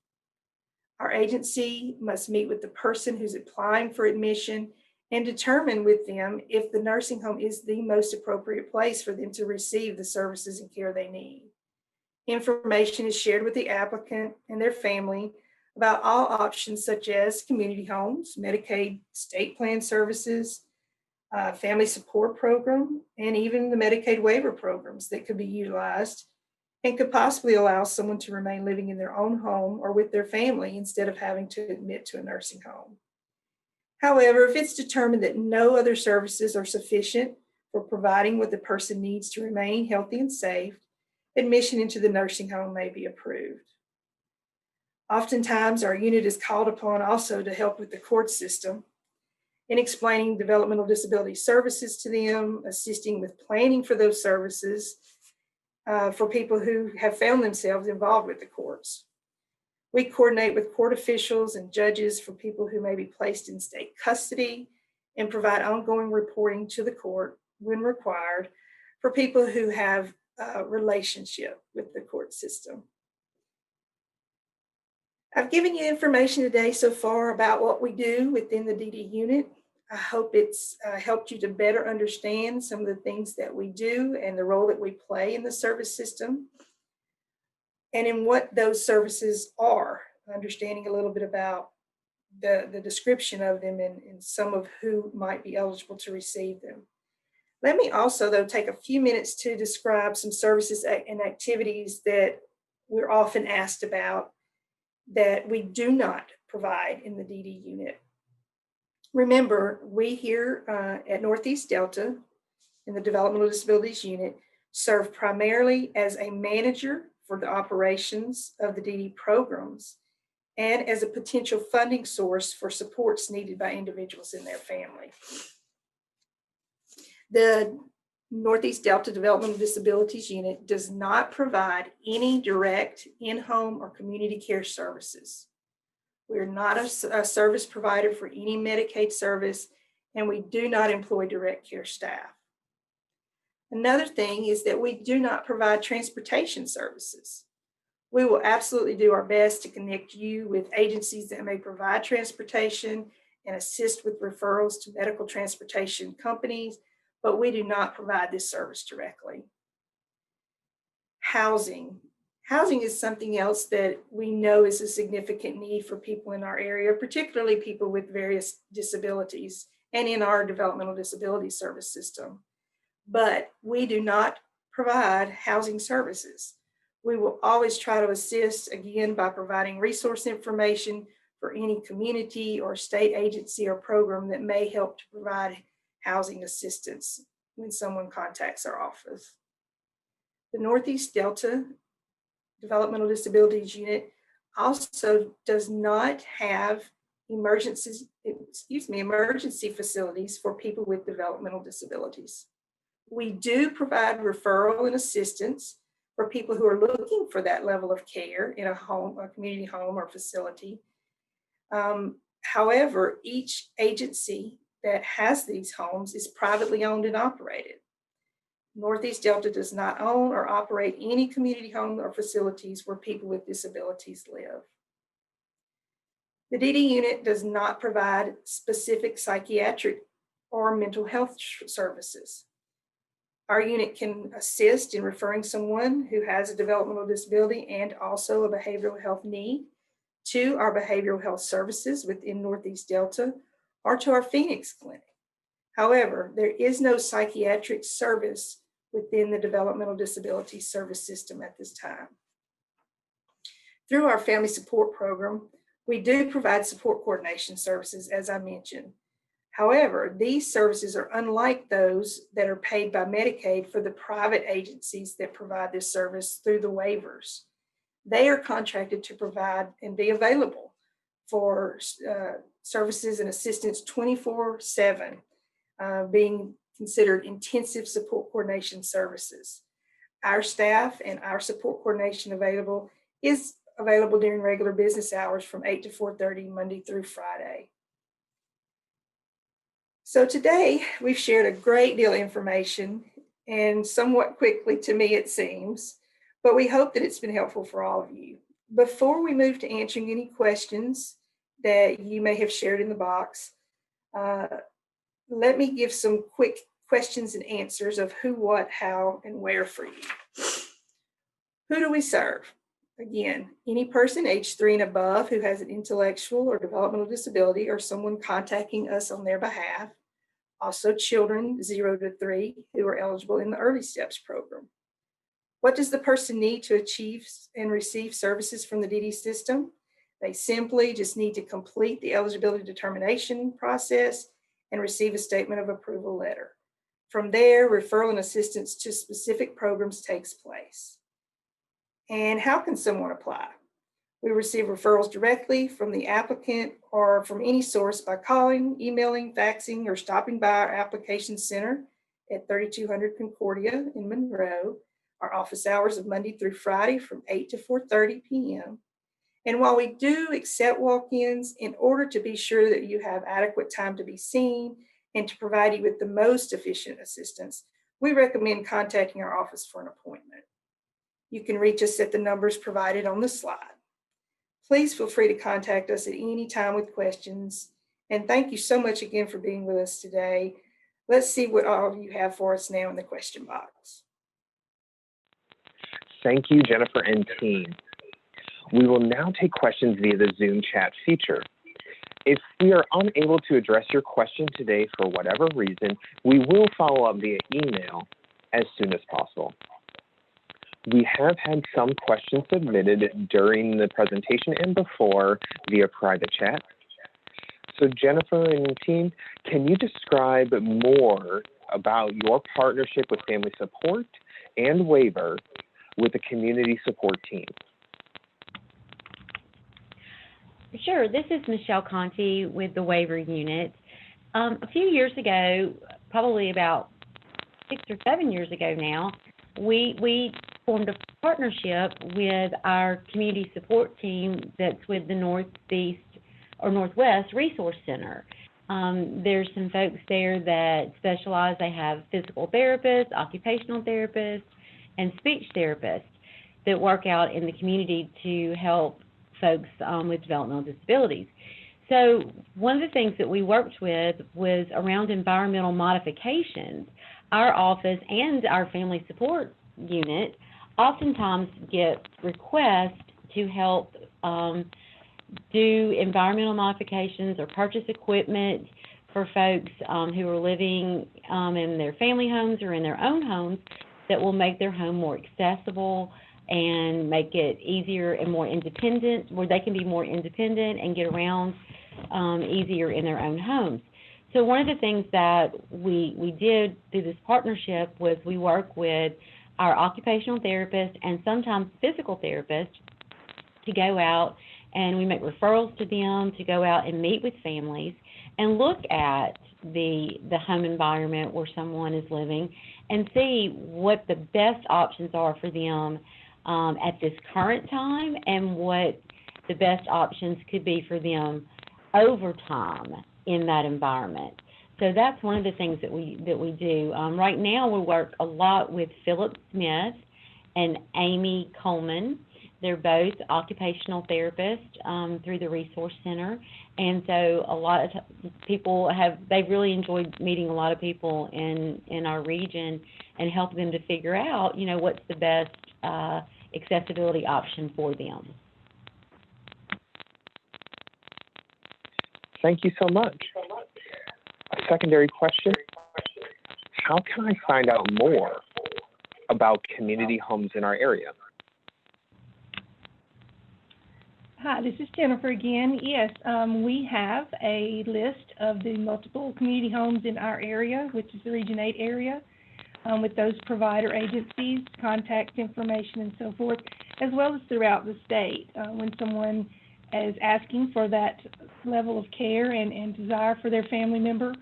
Our agency must meet with the person who's applying for admission and determine with them if the nursing home is the most appropriate place for them to receive the services and care they need. Information is shared with the applicant and their family about all options such as community homes, Medicaid state plan services, family support program, and even the Medicaid waiver programs that could be utilized and could possibly allow someone to remain living in their own home or with their family instead of having to admit to a nursing home. However, if it's determined that no other services are sufficient for providing what the person needs to remain healthy and safe, admission into the nursing home may be approved. Oftentimes, our unit is called upon also to help with the court system in explaining developmental disability services to them, assisting with planning for those services for people who have found themselves involved with the courts. We coordinate with court officials and judges for people who may be placed in state custody and provide ongoing reporting to the court when required for people who have a relationship with the court system. I've given you information today so far about what we do within the DD unit. I hope it's helped you to better understand some of the things that we do and the role that we play in the service system and in what those services are, understanding a little bit about the description of them and some of who might be eligible to receive them. Let me also, though, take a few minutes to describe some services and activities that we're often asked about that we do not provide in the DD unit. Remember, we here at Northeast Delta in the Developmental Disabilities Unit serve primarily as a manager for the operations of the DD programs and as a potential funding source for supports needed by individuals and their family. The Northeast Delta Developmental Disabilities Unit does not provide any direct in-home or community care services. We're not a service provider for any Medicaid service, and we do not employ direct care staff. Another thing is that we do not provide transportation services. We will absolutely do our best to connect you with agencies that may provide transportation and assist with referrals to medical transportation companies, but we do not provide this service directly. Housing. Housing is something else that we know is a significant need for people in our area, particularly people with various disabilities and in our developmental disability service system. But we do not provide housing services. We will always try to assist, again, by providing resource information for any community or state agency or program that may help to provide housing assistance when someone contacts our office. The Northeast Delta Developmental Disabilities Unit also does not have emergency facilities for people with developmental disabilities. We do provide referral and assistance for people who are looking for that level of care in a home, a community home or facility. However, each agency that has these homes is privately owned and operated. Northeast Delta does not own or operate any community home or facilities where people with disabilities live. The DD unit does not provide specific psychiatric or mental health services. Our unit can assist in referring someone who has a developmental disability and also a behavioral health need to our behavioral health services within Northeast Delta or to our Phoenix clinic. However, there is no psychiatric service within the developmental disability service system at this time. Through our family support program, we do provide support coordination services, as I mentioned. However, these services are unlike those that are paid by Medicaid for the private agencies that provide this service through the waivers. They are contracted to provide and be available for services and assistance 24/7, being considered intensive support coordination services. Our staff and our support coordination is available during regular business hours from 8 to 4:30, Monday through Friday. So today we've shared a great deal of information, and somewhat quickly to me it seems, but we hope that it's been helpful for all of you. Before we move to answering any questions that you may have shared in the box, let me give some quick questions and answers of who, what, how, and where for you. Who do we serve? Again, any person age 3 and above who has an intellectual or developmental disability or someone contacting us on their behalf. Also children 0 to 3 who are eligible in the Early Steps program. What does the person need to achieve and receive services from the DD system? They simply just need to complete the eligibility determination process and receive a statement of approval letter. From there, referral and assistance to specific programs takes place. And how can someone apply? We receive referrals directly from the applicant or from any source by calling, emailing, faxing, or stopping by our application center at 3200 Concordia in Monroe. Our office hours of Monday through Friday from 8 to 4:30 p.m. And while we do accept walk-ins, in order to be sure that you have adequate time to be seen and to provide you with the most efficient assistance, we recommend contacting our office for an appointment. You can reach us at the numbers provided on the slide. Please feel free to contact us at any time with questions. And thank you so much again for being with us today. Let's see what all of you have for us now in the question box. Thank you, Jennifer and team. We will now take questions via the Zoom chat feature. If we are unable to address your question today for whatever reason, we will follow up via email as soon as possible. We have had some questions submitted during the presentation and before via private chat. So Jennifer and team, can you describe more about your partnership with Family Support and Waiver with the community support team? Sure, this is Michelle Conti with the Waiver Unit. A few years ago, probably about 6 or 7 years ago now, we formed a partnership with our community support team that's with the Northeast or Northwest Resource Center. There's some folks there that specialize. They have physical therapists, occupational therapists, and speech therapists that work out in the community to help folks with developmental disabilities. So one of the things that we worked with was around environmental modifications. Our office and our family support unit oftentimes get requests to help do environmental modifications or purchase equipment for folks who are living in their family homes or in their own homes that will make their home more accessible and make it easier and more independent, where they can be more independent and get around easier in their own homes. So one of the things that we did through this partnership was we work with our occupational therapists and sometimes physical therapists to go out, and we make referrals to them to go out and meet with families and look at the home environment where someone is living and see what the best options are for them at this current time and what the best options could be for them over time in that environment. So that's one of the things that we do. Right now we work a lot with Philip Smith and Amy Coleman. They're both occupational therapists through the Resource Center. And so a lot of people they've really enjoyed meeting a lot of people in our region and helping them to figure out, what's the best accessibility option for them. Thank you so much. A secondary question, how can I find out more about community homes in our area? Hi, this is Jennifer again. Yes, we have a list of the multiple community homes in our area, which is the Region 8 area, with those provider agencies, contact information, and so forth, as well as throughout the state. When someone is asking for that level of care and desire for their family member,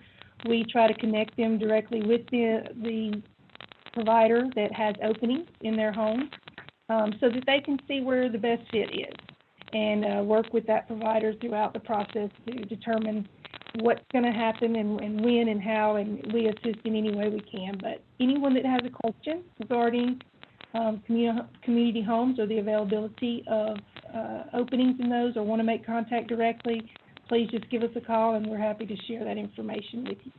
we try to connect them directly with the provider that has openings in their home so that they can see where the best fit is and work with that provider throughout the process to determine what's going to happen and when and how, and we assist in any way we can. But anyone that has a question regarding community homes or the availability of openings in those or want to make contact directly, please just give us a call and we're happy to share that information with you.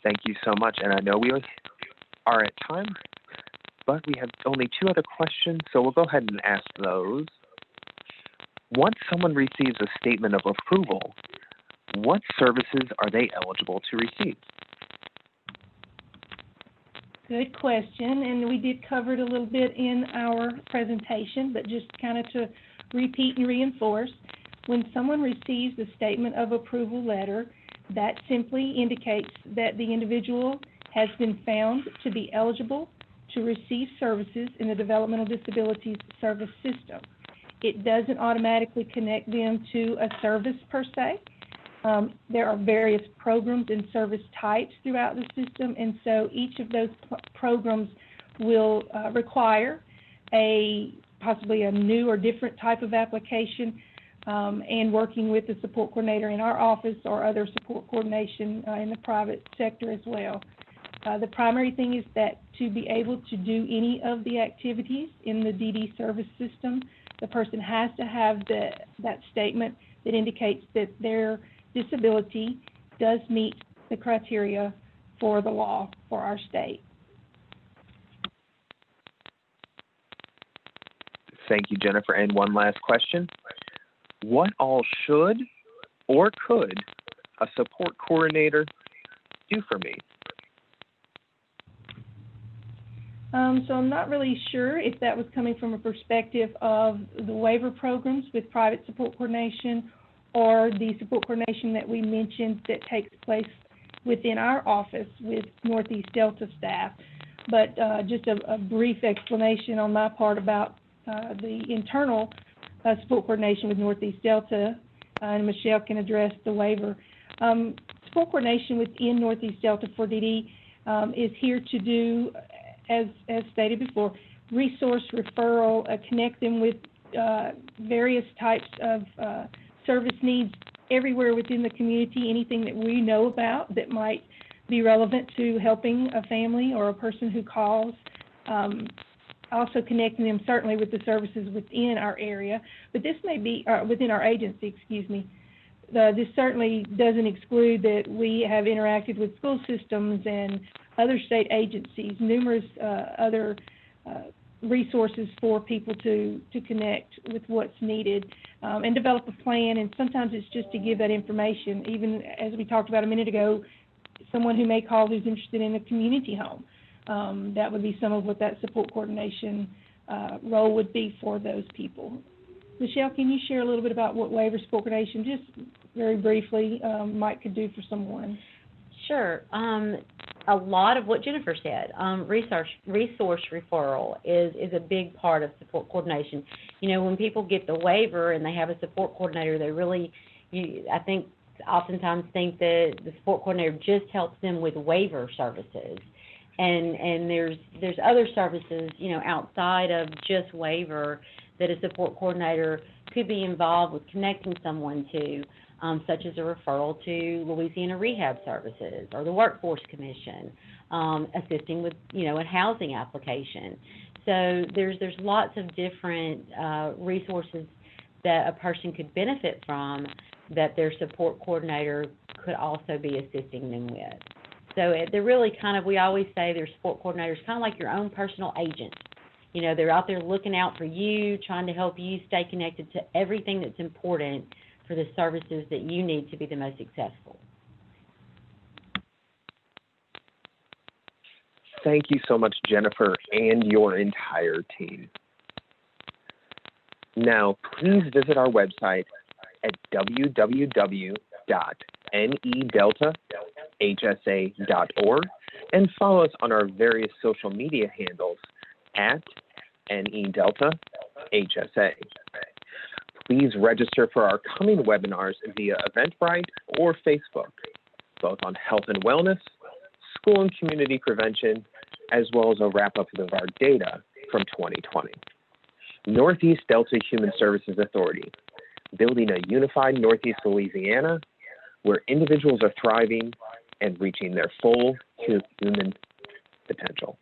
Thank you so much. And I know we are at time, but we have only 2 other questions, so we'll go ahead and ask those. Once someone receives a statement of approval, what services are they eligible to receive? Good question, and we did cover it a little bit in our presentation, but just kind of to repeat and reinforce, when someone receives a statement of approval letter, that simply indicates that the individual has been found to be eligible to receive services in the Developmental Disabilities Service System. It doesn't automatically connect them to a service per se. There are various programs and service types throughout the system, and so each of those programs will require possibly a new or different type of application, and working with the support coordinator in our office or other support coordination in the private sector as well. The primary thing is that to be able to do any of the activities in the DD service system, the person has to have that statement that indicates that their disability does meet the criteria for the law for our state. Thank you, Jennifer. And one last question. What all should or could a support coordinator do for me? So I'm not really sure if that was coming from a perspective of the waiver programs with private support coordination or the support coordination that we mentioned that takes place within our office with Northeast Delta staff. But just a brief explanation on my part about the internal support coordination with Northeast Delta, and Michelle can address the waiver. Support coordination within Northeast Delta for DD is here to do, as stated before, resource referral, connect them with various types of service needs everywhere within the community, anything that we know about that might be relevant to helping a family or a person who calls. Also connecting them certainly with the services within our area, but this may be within our agency, excuse me. This certainly doesn't exclude that we have interacted with school systems and other state agencies, numerous other resources for people to connect with what's needed and develop a plan. And sometimes it's just to give that information, even as we talked about a minute ago, someone who may call who's interested in a community home. That would be some of what that support coordination role would be for those people. Michelle, can you share a little bit about what waiver support coordination, just very briefly, Mike could do for someone? Sure. A lot of what Jennifer said, resource referral is a big part of support coordination. You know, when people get the waiver and they have a support coordinator, they really, I think, oftentimes think that the support coordinator just helps them with waiver services. And there's other services, you know, outside of just waiver that a support coordinator could be involved with connecting someone to, such as a referral to Louisiana Rehab Services or the Workforce Commission, assisting with, you know, a housing application. So there's lots of different resources that a person could benefit from that their support coordinator could also be assisting them with. So they're really kind of, we always say they're support coordinators, kind of like your own personal agent. You know, they're out there looking out for you, trying to help you stay connected to everything that's important for the services that you need to be the most successful. Thank you so much, Jennifer, and your entire team. Now, please visit our website at www.nedeltahsa.org and follow us on our various social media handles at NEDeltaHSA. Please register for our coming webinars via Eventbrite or Facebook, both on health and wellness, school and community prevention, as well as a wrap-up of our data from 2020. Northeast Delta Human Services Authority, building a unified Northeast Louisiana where individuals are thriving and reaching their full human potential.